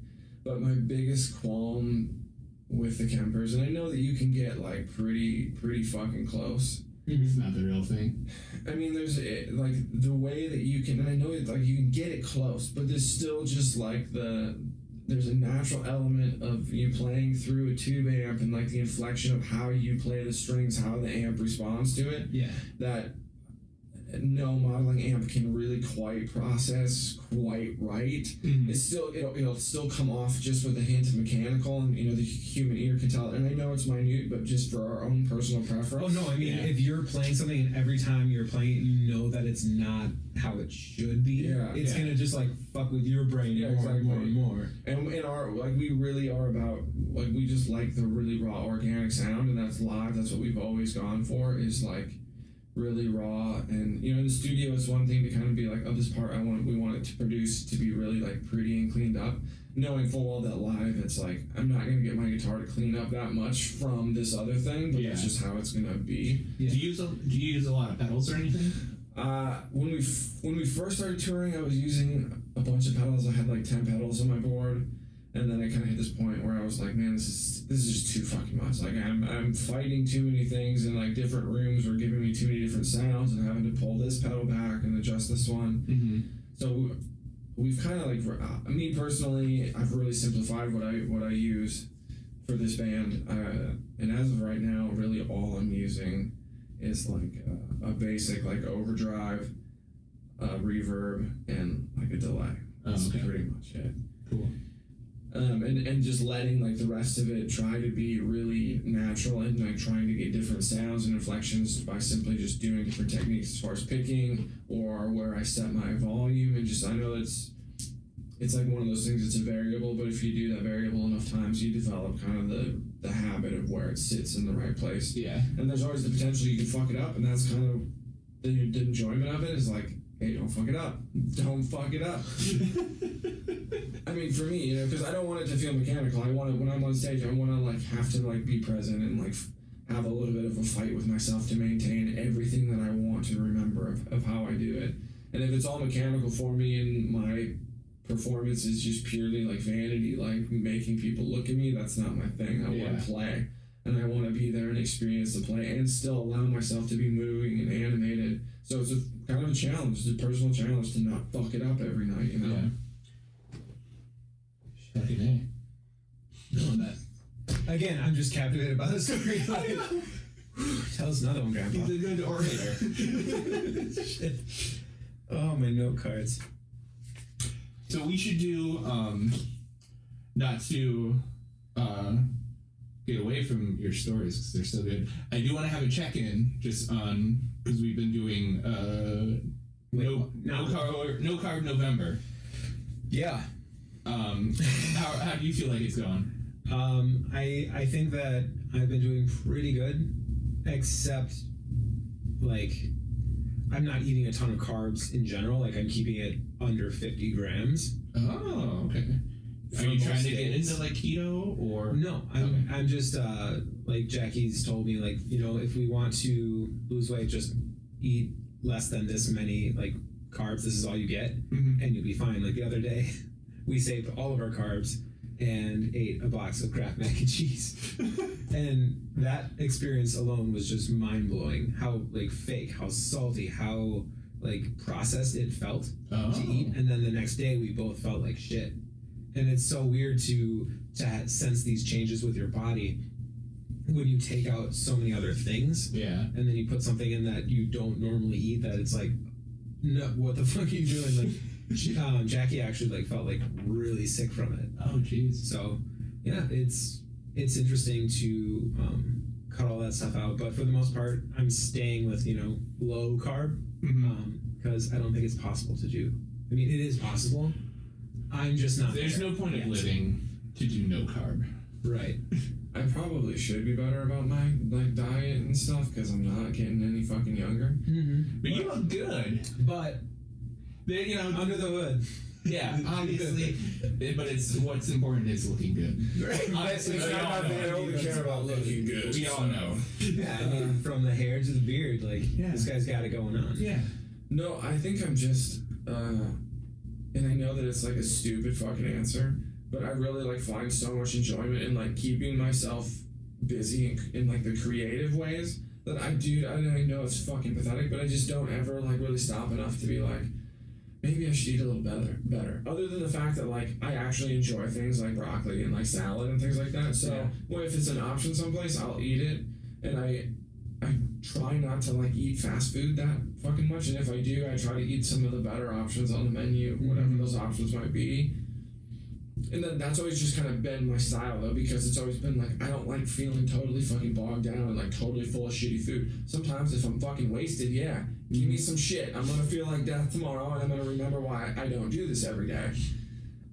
but my biggest qualm with the Kempers, and I know that you can get like pretty fucking close. It's not the real thing. I mean, there's like the way that you can, and I know it, like you can get it close, but there's still just like there's a natural element of you playing through a tube amp and like the inflection of how you play the strings, how the amp responds to it. Yeah. That no modeling amp can really quite process quite right. Mm-hmm. It's still it'll still come off just with a hint of mechanical, and you know the human ear can tell. And I know it's minute, but just for our own personal preference. Oh no, I mean if you're playing something and every time you're playing it, you know that it's not how it should be. It's gonna just like fuck with your brain more and more and more. And in our we really are about we just like the really raw organic sound, and that's live. That's what we've always gone for. Is like really raw, and you know in the studio it's one thing to kind of be like, oh, this part we want it to produce to be really like pretty and cleaned up, knowing full well that live it's like I'm not gonna get my guitar to clean up that much from this other thing, but it's just how it's gonna be. Do you use a lot of pedals or anything? When we first started touring, I was using a bunch of pedals. I had like 10 pedals on my board. And then I kind of hit this point where I was like, man, this is just too fucking much. Like I'm fighting too many things, and like different rooms were giving me too many different sounds, and having to pull this pedal back and adjust this one. Mm-hmm. So we've kind of like me personally, I've really simplified what I use for this band. And as of right now, really all I'm using is like a basic like overdrive, reverb, and like a delay. That's pretty much it. Cool. And just letting like the rest of it try to be really natural, and like trying to get different sounds and inflections by simply just doing different techniques as far as picking or where I set my volume, and just I know it's like one of those things. It's a variable, but if you do that variable enough times, you develop kind of the habit of where it sits in the right place. Yeah. And there's always the potential you can fuck it up, and that's kind of the enjoyment of it is like, hey, don't fuck it up. Don't fuck it up. I mean, for me, you know, because I don't want it to feel mechanical. I want to, when I'm on stage, I want to like have to like be present and like have a little bit of a fight with myself to maintain everything that I want to remember of how I do it. And if it's all mechanical for me and my performance is just purely like vanity, like making people look at me, that's not my thing. I want to play, and I want to be there and experience the play and still allow myself to be moving and animated. So it's a kind of a challenge, it's a personal challenge to not fuck it up every night, you know? Yeah. Fucking A. No, that. Again, I'm just captivated by the story. Like, tell us another one, Grandpa. He's a good orator. Shit. Oh, my note cards. So we should do, not to get away from your stories because they're so good. I do want to have a check-in just on, because we've been doing no carb November. Yeah. How do you feel like it's going? I think that I've been doing pretty good, except like I'm not eating a ton of carbs in general. Like I'm keeping it under 50 grams. Oh, okay. Are you trying to get into like keto or no? I'm just like Jackie's told me, like, you know, if we want to lose weight, just eat less than this many like carbs. This is all you get, and you'll be fine. Like the other day, we saved all of our carbs and ate a box of Kraft mac and cheese, and that experience alone was just mind blowing. How like fake, how salty, how like processed it felt to eat, and then the next day we both felt like shit. And it's so weird to sense these changes with your body when you take out so many other things. Yeah. And then you put something in that you don't normally eat that it's like, no, what the fuck are you doing? Like, Jackie actually like felt like really sick from it. Oh, jeez. So, yeah, it's interesting to cut all that stuff out. But for the most part, I'm staying with, you know, low carb because I don't think it's possible to do. I mean, it is possible. I'm just not. There's no point of living to do no carb. Right. I probably should be better about my like diet and stuff because I'm not getting any fucking younger. But you look good. But you know, under the hood. Yeah, obviously. But it's what's important is looking good. Right. Honestly, It's we not all about know. they only care about looking good. We all know. Yeah, I mean, from the hair to the beard, like this guy's got it going on. Yeah. No, I think I'm just, and I know that it's like a stupid fucking answer, but I really like find so much enjoyment in like keeping myself busy in like the creative ways that I do. I know it's fucking pathetic, but I just don't ever like really stop enough to be like, maybe I should eat a little better. Other than the fact that like I actually enjoy things like broccoli and like salad and things like that. So well, if it's an option someplace, I'll eat it, and I try not to like eat fast food that fucking much, and if I do, I try to eat some of the better options on the menu, whatever those options might be. And then that's always just kind of been my style though, because it's always been like I don't like feeling totally fucking bogged down and like totally full of shitty food. Sometimes if I'm fucking wasted, give me some shit. I'm gonna feel like death tomorrow, and I'm gonna remember why I don't do this every day.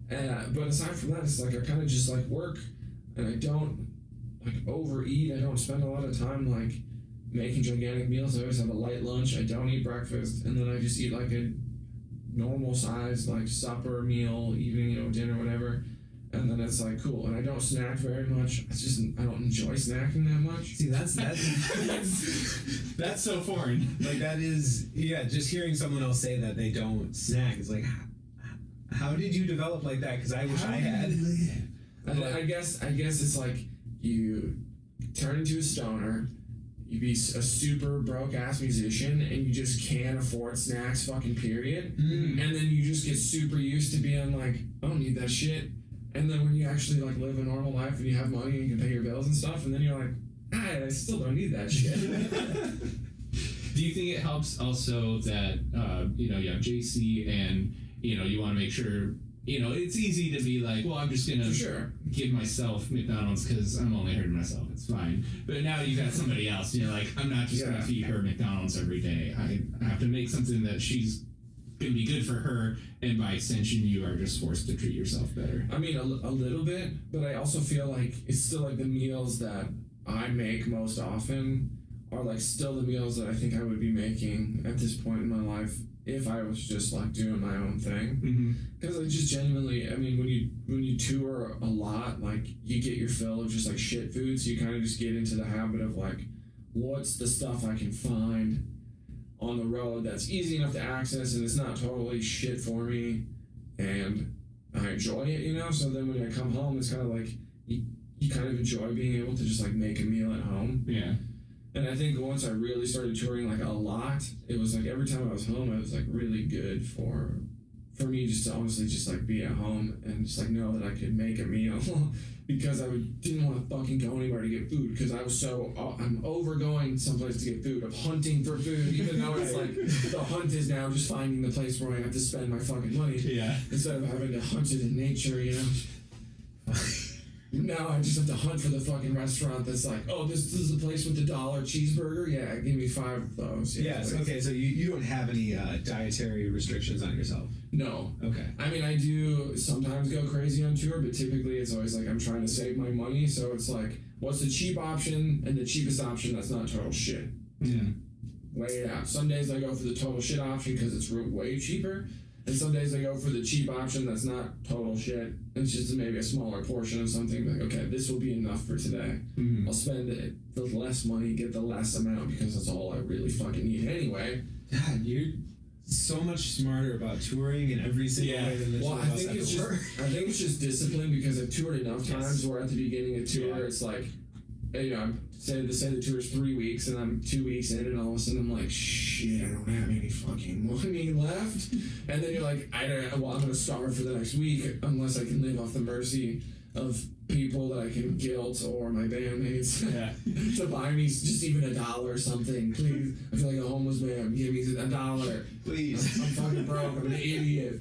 But aside from that, it's like I kind of just like work, and I don't like overeat. I don't spend a lot of time like making gigantic meals. I always have a light lunch. I don't eat breakfast, and then I just eat like a normal size like supper, meal, evening, dinner, whatever. And then it's like cool. And I don't snack very much. It's just I don't enjoy snacking that much. See, that's that's so foreign. Like that is just hearing someone else say that they don't snack is like, how did you develop like that? Because I wish I had. I guess it's like you turn into a stoner. You be a super broke ass musician and you just can't afford snacks, fucking period. And then you just get super used to being like, I don't need that shit. And then when you actually like live a normal life and you have money and you can pay your bills and stuff, and then you're like, I still don't need that shit. Do you think it helps also that you have JC and you want to make sure it's easy to be like, well, I'm just gonna give myself McDonald's because I'm only hurting myself. It's fine. But now you got somebody else, and you're like, I'm not just gonna feed her McDonald's every day. I have to make something that she's gonna be good for her, and by extension, you are just forced to treat yourself better. I mean, a little bit, but I also feel like it's still like the meals that I make most often are like still the meals that I think I would be making at this point in my life if I was just like doing my own thing. Because I just genuinely, I mean, when you tour a lot, like you get your fill of just like shit food, so you kind of just get into the habit of like, what's the stuff I can find on the road that's easy enough to access and it's not totally shit for me, and I enjoy it, so then when I come home, it's kind of like you kind of enjoy being able to just like make a meal at home. Yeah. And I think once I really started touring like a lot, it was like every time I was home, it was like really good for me just to honestly just like be at home and just like know that I could make a meal because I didn't want to fucking go anywhere to get food because I was I'm over going someplace to get food, of hunting for food, even though it's like the hunt is now just finding the place where I have to spend my fucking money instead of having to hunt it in nature, Now I just have to hunt for the fucking restaurant that's like, oh, this is the place with the $1 cheeseburger? Yeah, give me 5 of those. Yes, okay, so you don't have any dietary restrictions on yourself? No. Okay. I mean, I do sometimes go crazy on tour, but typically it's always like I'm trying to save my money. So it's like, what's the cheap option and the cheapest option that's not total shit? Yeah. Weigh it out. Some days I go for the total shit option because it's way cheaper. And some days I go for the cheap option that's not total shit. It's just maybe a smaller portion of something. Like, okay, this will be enough for today. Mm-hmm. I'll spend the less money, get the less amount because that's all I really fucking need anyway. God, you're so much smarter about touring in every single way than the Well, two I of us think ever it's were. just I think it's discipline because I've toured enough times where at the beginning of tour it's like, you know, say the tour's 3 weeks and I'm 2 weeks in and all of a sudden I'm like, shit, I don't have any fucking money left. And then you're like, I'm gonna starve for the next week unless I can live off the mercy of people that I can guilt or my bandmates to buy me just even $1 or something. Please, I feel like a homeless man. Give me $1. Please. I'm fucking broke. I'm an idiot.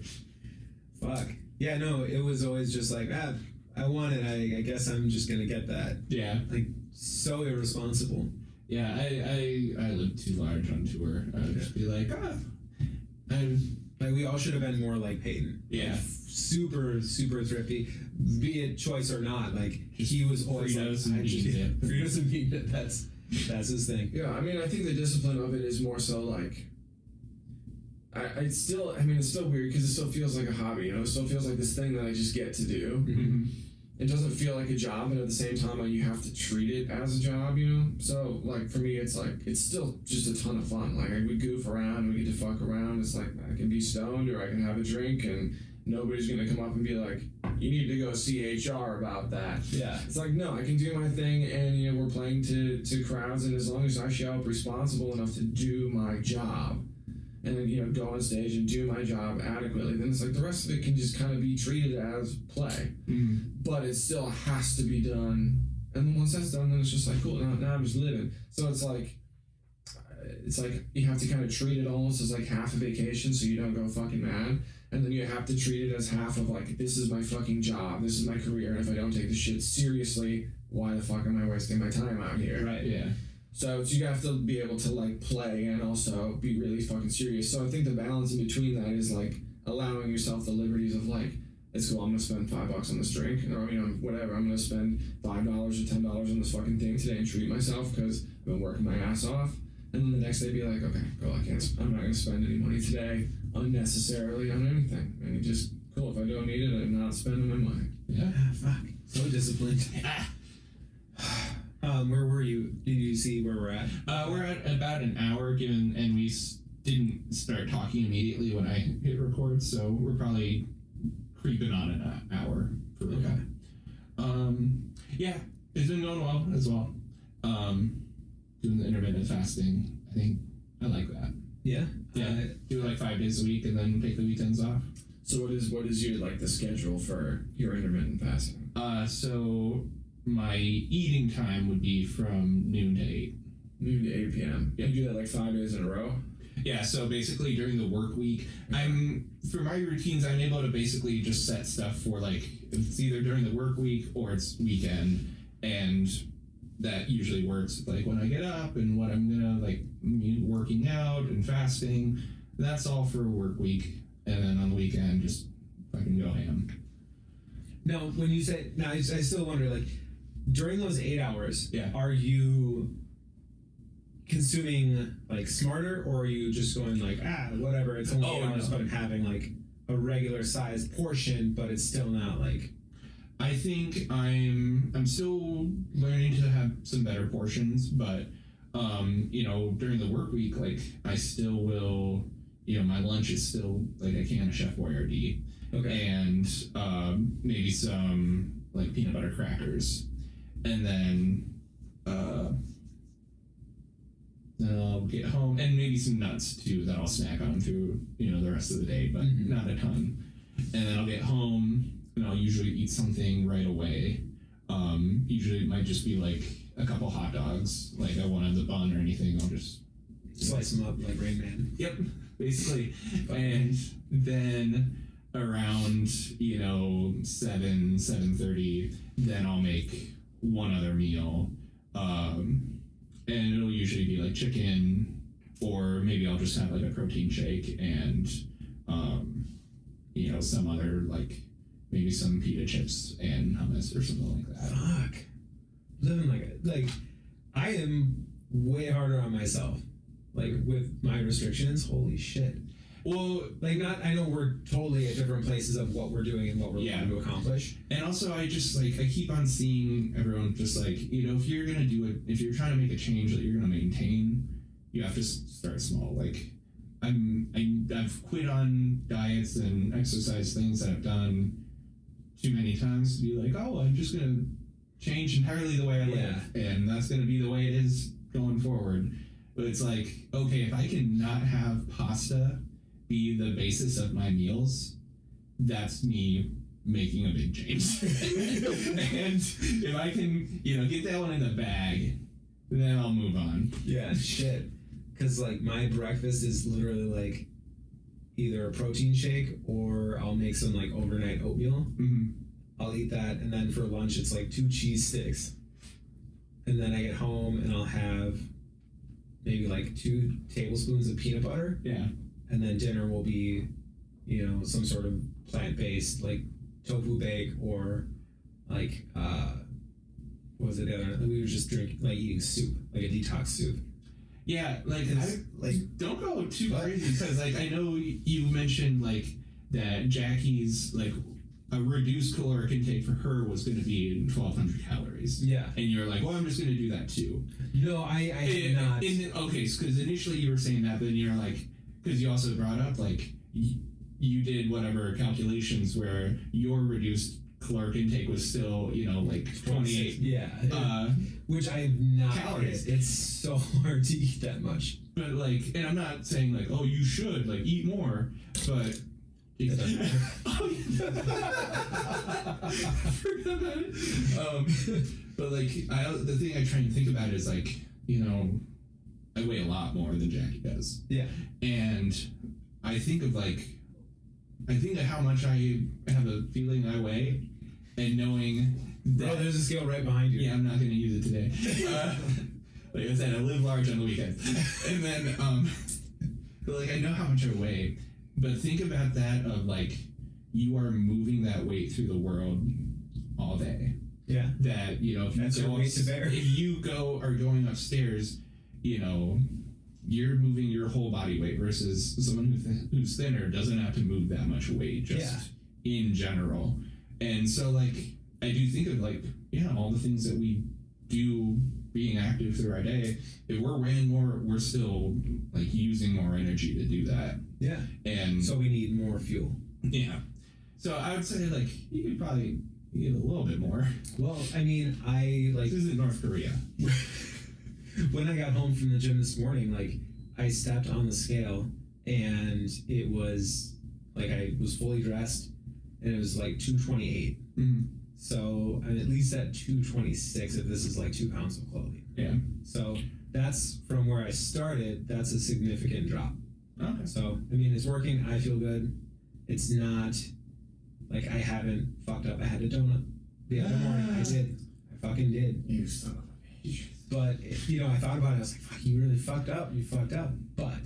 Fuck. Yeah, no, it was always just like, I want it. I guess I'm just gonna get that. Yeah. Like, so irresponsible. Yeah, I live too large on tour. I would just be like, I'm Like, we all should have been more like Peyton. Yeah. Like, super thrifty, be it choice or not. Like, he was always like, Fritos and beans dip. Fritos and bean dip. That's his thing. Yeah, I mean, I think the discipline of it is more so like, it's still weird because it still feels like a hobby, you know? It still feels like this thing that I just get to do. Mm-hmm. It doesn't feel like a job, and at the same time, like, you have to treat it as a job, you know? So, like, for me, it's like, it's still just a ton of fun. Like, we goof around, we get to fuck around. It's like, I can be stoned or I can have a drink, and nobody's gonna come up and be like, you need to go see HR about that. Yeah. It's like, no, I can do my thing, and, you know, we're playing to crowds, and as long as I show up responsible enough to do my job, and then, you know, go on stage and do my job adequately, then it's like the rest of it can just kind of be treated as play. Mm-hmm. But it still has to be done. And then once that's done, then it's just like, cool, now I'm just living. So it's like you have to kind of treat it almost as like half a vacation so you don't go fucking mad. And then you have to treat it as half of like, this is my fucking job, this is my career, and if I don't take this shit seriously, why the fuck am I wasting my time out here? Right. Yeah. So you have to be able to like play and also be really fucking serious. So I think the balance in between that is like allowing yourself the liberties of like, it's cool, I'm gonna spend $5 on this drink, or, you know, whatever, I'm gonna spend $5 or $10 on this fucking thing today and treat myself because I've been working my ass off. And then the next day be like, okay, cool, I'm not gonna spend any money today unnecessarily on anything. And you just, cool, if I don't need it, I'm not spending my money. Yeah. Fuck. So disciplined. Where were you? Did you see where we're at? We're at about an hour, and we didn't start talking immediately when I hit record, so we're probably creeping on an hour for real. Okay. Yeah, it's been going well as well. Doing the intermittent fasting, I think I like that. Yeah. Yeah, do it like 5 days a week and then take the weekends off. So what is your like the schedule for your intermittent fasting? So my eating time would be from noon to 8. Noon to 8 p.m. Yeah. You do that like 5 days in a row? Yeah, so basically during the work week, for my routines, I'm able to basically just set stuff for like, it's either during the work week or it's weekend, and that usually works like when I get up and what I'm gonna like working out and fasting. That's all for work week, and then on the weekend just fucking go ham. Now, when you say, now I still wonder, like, during those 8 hours, Yeah. are you consuming like smarter, or are you just going like, whatever, it's only 8 hours, no. but I'm having like a regular sized portion, but it's still not like. I think I'm still learning to have some better portions, but you know, during the work week, like I still will, you know, my lunch is still like a can of Chef Boyardee, Okay. and maybe some like peanut butter crackers, and then I'll get home, and maybe some nuts too that I'll snack on through, you know, the rest of the day, but Mhm. not a ton. And then I'll get home, and I'll usually eat something right away. Usually it might just be like a couple hot dogs. Like I won't have the bun or anything. I'll just Slice them up like Rain Man. Yep, basically. And then around, you know, 7:30, then I'll make one other meal. And it'll usually be like chicken, or maybe I'll just have like a protein shake and some other like maybe some pita chips and hummus or something like that. Fuck. Living like I am way harder on myself. Like with my restrictions, holy shit. Well, Like I know we're totally at different places of what we're doing and what we're trying to accomplish. and also I just like I keep on seeing everyone just like if you're gonna do it, if you're trying to make a change that you're gonna maintain, you have to start small. Like I've quit on diets and exercise things that I've done too many times to be like, oh, I'm just gonna change entirely the way I live, and that's gonna be the way it is going forward. But it's like, okay, if I can not have pasta be the basis of my meals, that's me making a big change. And if I can, get that one in the bag, then I'll move on. Yeah, shit. Because like my breakfast is literally like either a protein shake or I'll make some like overnight oatmeal. Mm-hmm. I'll eat that, and then for lunch it's like 2 cheese sticks, and then I get home and I'll have maybe like 2 tablespoons of peanut butter. Yeah. And then dinner will be, some sort of plant-based, like tofu bake or like, what was it the other night? We were just eating soup, like a detox soup. Yeah, don't go too crazy because like I know you mentioned like that Jackie's like a reduced caloric intake for her was going to be 1,200 calories. Yeah. And you're like, well, I'm just going to do that too. No, I did not. Okay, because initially you were saying that, then you're like, because you also brought up like you did whatever calculations where your reduced caloric intake was still like 28. Yeah. Which I have not calories. It's so hard to eat that much. But like, and I'm not saying like, oh, you should like eat more, but. But like the thing I try and think about is like I weigh a lot more than Jackie does. Yeah. And I think of how much I have a feeling I weigh, and knowing that there's a scale right behind you. Yeah, I'm not going to use it today. Like I said, I live large on the weekends, and then but like I know how much I weigh. But think about that of like you are moving that weight through the world all day. Yeah. That if you if you are going upstairs, you're moving your whole body weight versus someone who's thinner doesn't have to move that much weight just in general. And so like I do think of like all the things that we do being active through our day. If we're weighing more, we're still like using more energy to do that. Yeah. And so we need more fuel. Yeah. So I would say like you could probably eat a little bit more. Well, I mean, this isn't North Korea. When I got home from the gym this morning, like I stepped on the scale and it was like I was fully dressed and it was like 228. Mm-hmm. So I'm at least at 226 if this is like 2 pounds of clothing. Yeah. So that's from where I started. That's a significant drop. Okay. So I mean, it's working. I feel good. It's not like I haven't fucked up. I had a donut the other morning. I did. I fucking did. You son of a bitch. But I thought about it. I was like, "Fuck, you really fucked up. You fucked up." But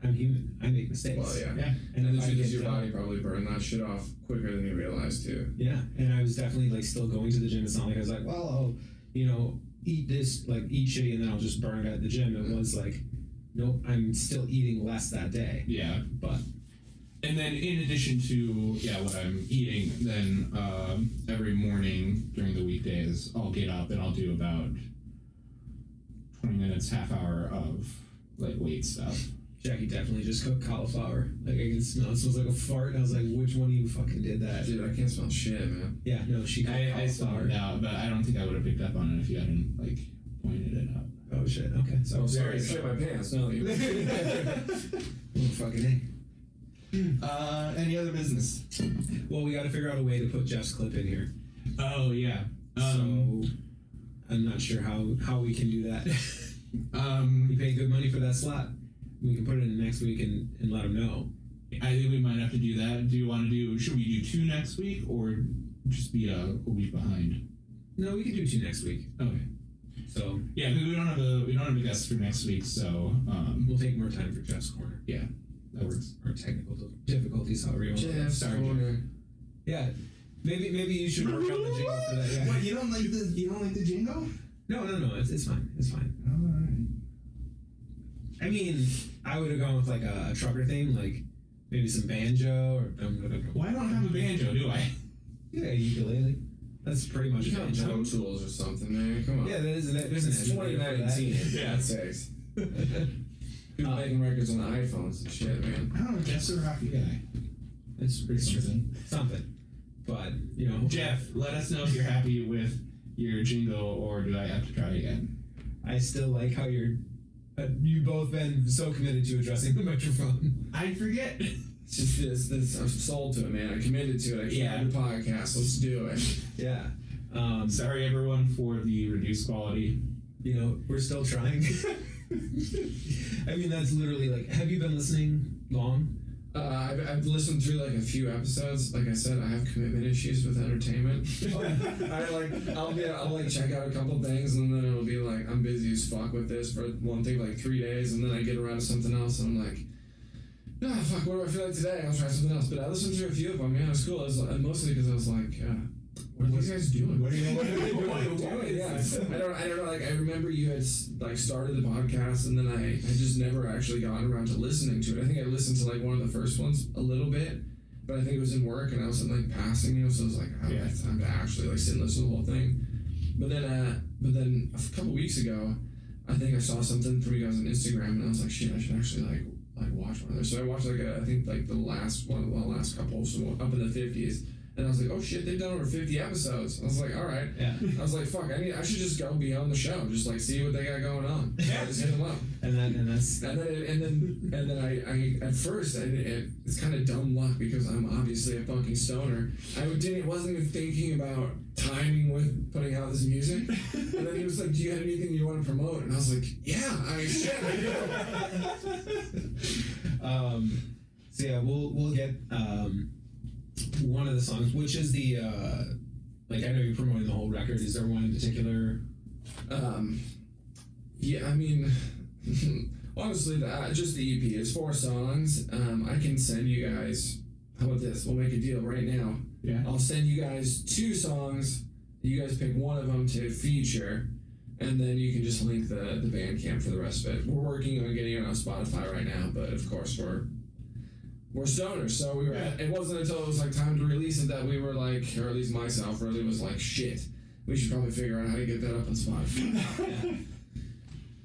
I'm human. I make mistakes. Well, yeah. Yeah. And the truth is, your body probably burned that shit off quicker than you realized too. Yeah. And I was definitely like still going to the gym. It's not like I was like, well, I'll eat this, like eat shitty, and then I'll just burn it at the gym. It was like, nope, I'm still eating less that day. Yeah. But. And then in addition to what I'm eating, then every morning during the weekdays I'll get up and I'll do about 20 minutes, half hour of like weight stuff. Jackie definitely just cooked cauliflower. Like I can smell it. It smells like a fart. And I was like, which one of you fucking did that? Dude, I can't smell shit, man. Yeah, no, she cooked cauliflower. I smelled it out, but I don't think I would have picked up on it if you hadn't like pointed it out. Oh shit, okay. So sorry, shit my pants. No, oh, fucking A. Any other business? Well, we got to figure out a way to put Jeff's clip in here. Oh yeah. So I'm not sure how we can do that. We pay good money for that slot. We can put it in next week and let them know. I think we might have to do that. Should we do 2 next week or just be a week behind? No, we can do 2 next week. Okay. So yeah, because we don't have a guest for next week, so we'll take more time for Jeff's corner. Yeah. That works. or technical difficulties, however you want to Jeff's Sorry, Corner. Yeah, maybe you should work on the jingle for that. Yeah. What, you don't like the jingle? No, it's fine. It's fine. All right. I mean, I would have gone with like a trucker theme, like maybe some banjo or. Well, I don't have a banjo, do I? Yeah, ukulele. That's pretty much You a got banjo. Pro Tools or something, man. Come on. Yeah, there's an It's emulator for that. 2019. Yeah. That's sakes. People making records on iPhones and shit, man. I don't know. Jeff's a rocky guy. It's pretty something. But Jeff, let us know if you're happy with your jingle, or do I have to try again? I still like how you've both been so committed to addressing the microphone. I forget. It's just this. I'm sold to it, man. I committed to it. I can't do the podcast. Let's do it. Yeah. Sorry, everyone, for the reduced quality. We're still trying. I mean, that's literally like. Have you been listening long? I've listened through like a few episodes. Like I said, I have commitment issues with entertainment. I'll like check out a couple things, and then it'll be like I'm busy as fuck with this for one thing like 3 days, and then I get around to something else, and I'm like, no, fuck, what do I feel like today? I'll try something else. But I listened to a few of them. Yeah, it was cool. It was mostly because I was like, what are you guys doing? What are you doing? Yeah, I don't know. Like I remember you had like started the podcast, and then I just never actually gotten around to listening to it. I think I listened to like one of the first ones a little bit, but I think it was in work, and I was in like passing, so I was like, I don't have time to actually like sit and listen to the whole thing. But then a couple weeks ago, I think I saw something from you guys on Instagram, and I was like, shit, I should actually like watch one of those. So I watched I think like the last couple, so up in the 50s. And I was like, oh shit, they've done over 50 episodes. I was like, all right. Yeah. I was like, fuck, I should just go be on the show, just like see what they got going on. So I just hit them up. And then I at first it's kind of dumb luck because I'm obviously a fucking stoner. Wasn't even thinking about timing with putting out this music. And then he was like, do you have anything you want to promote? And I was like, yeah, I do. So yeah, we'll get one of the songs, which is the like I know you're promoting the whole record. Is there one in particular? Yeah, I mean, honestly, just the EP is 4 songs. I can send you guys. How about this? We'll make a deal right now. Yeah. I'll send you guys 2 songs. You guys pick one of them to feature, and then you can just link the Bandcamp for the rest of it. We're working on getting it on Spotify right now, but of course we're stoners, so we were. It wasn't until it was like time to release it that we were like, or at least myself really was like, shit, we should probably figure out how to get that up on Spotify.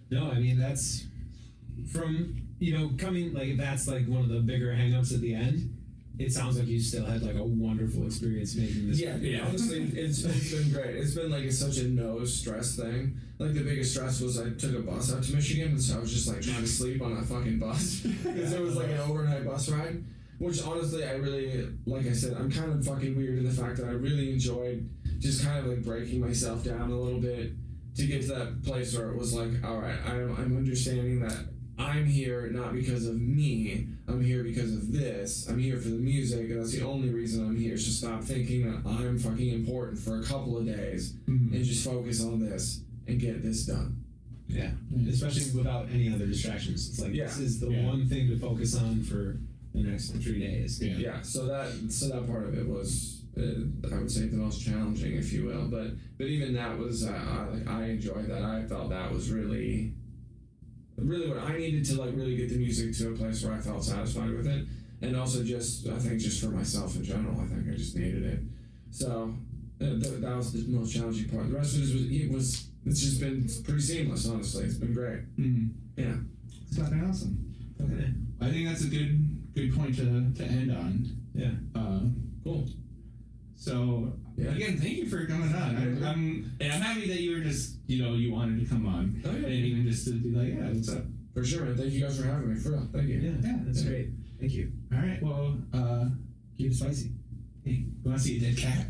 No, I mean that's from coming like that's like one of the bigger hangups at the end. It sounds like you still had like a wonderful experience making this. Yeah. Honestly, it's been great. It's been like such a no stress thing. Like the biggest stress was I took a bus out to Michigan, and so I was just like trying to sleep on that fucking bus because it was like an overnight bus ride. Which honestly, I really, like I said, I'm kind of fucking weird in the fact that I really enjoyed just kind of like breaking myself down a little bit to get to that place where it was like, all right, I'm understanding that I'm here not because of me, I'm here because of this, I'm here for the music, and that's the only reason I'm here, so stop thinking that I'm fucking important for a couple of days and just focus on this and get this done. Yeah, especially without any other distractions. It's like this is the one thing to focus on for the next 3 days. Yeah. So that part of it was, I would say, the most challenging, if you will. But even that was, I enjoyed that. I felt that was really what I needed to like really get the music to a place where I felt satisfied with it, and also just I think just for myself in general, I think I just needed it. So that was the most challenging part. The rest of it was it's just been pretty seamless. Honestly, it's been great. Yeah, it's fucking awesome. Okay. I think that's a good point to end on. Yeah. Cool. So again, thank you for coming on. I'm happy that you were just you wanted to come on, and even just to be like, what's up? For sure, man. Thank you guys for having me. For real, thank you. Yeah, that's great. Thank you. All right. Well, keep it spicy. Hey, you want to see a dead cat?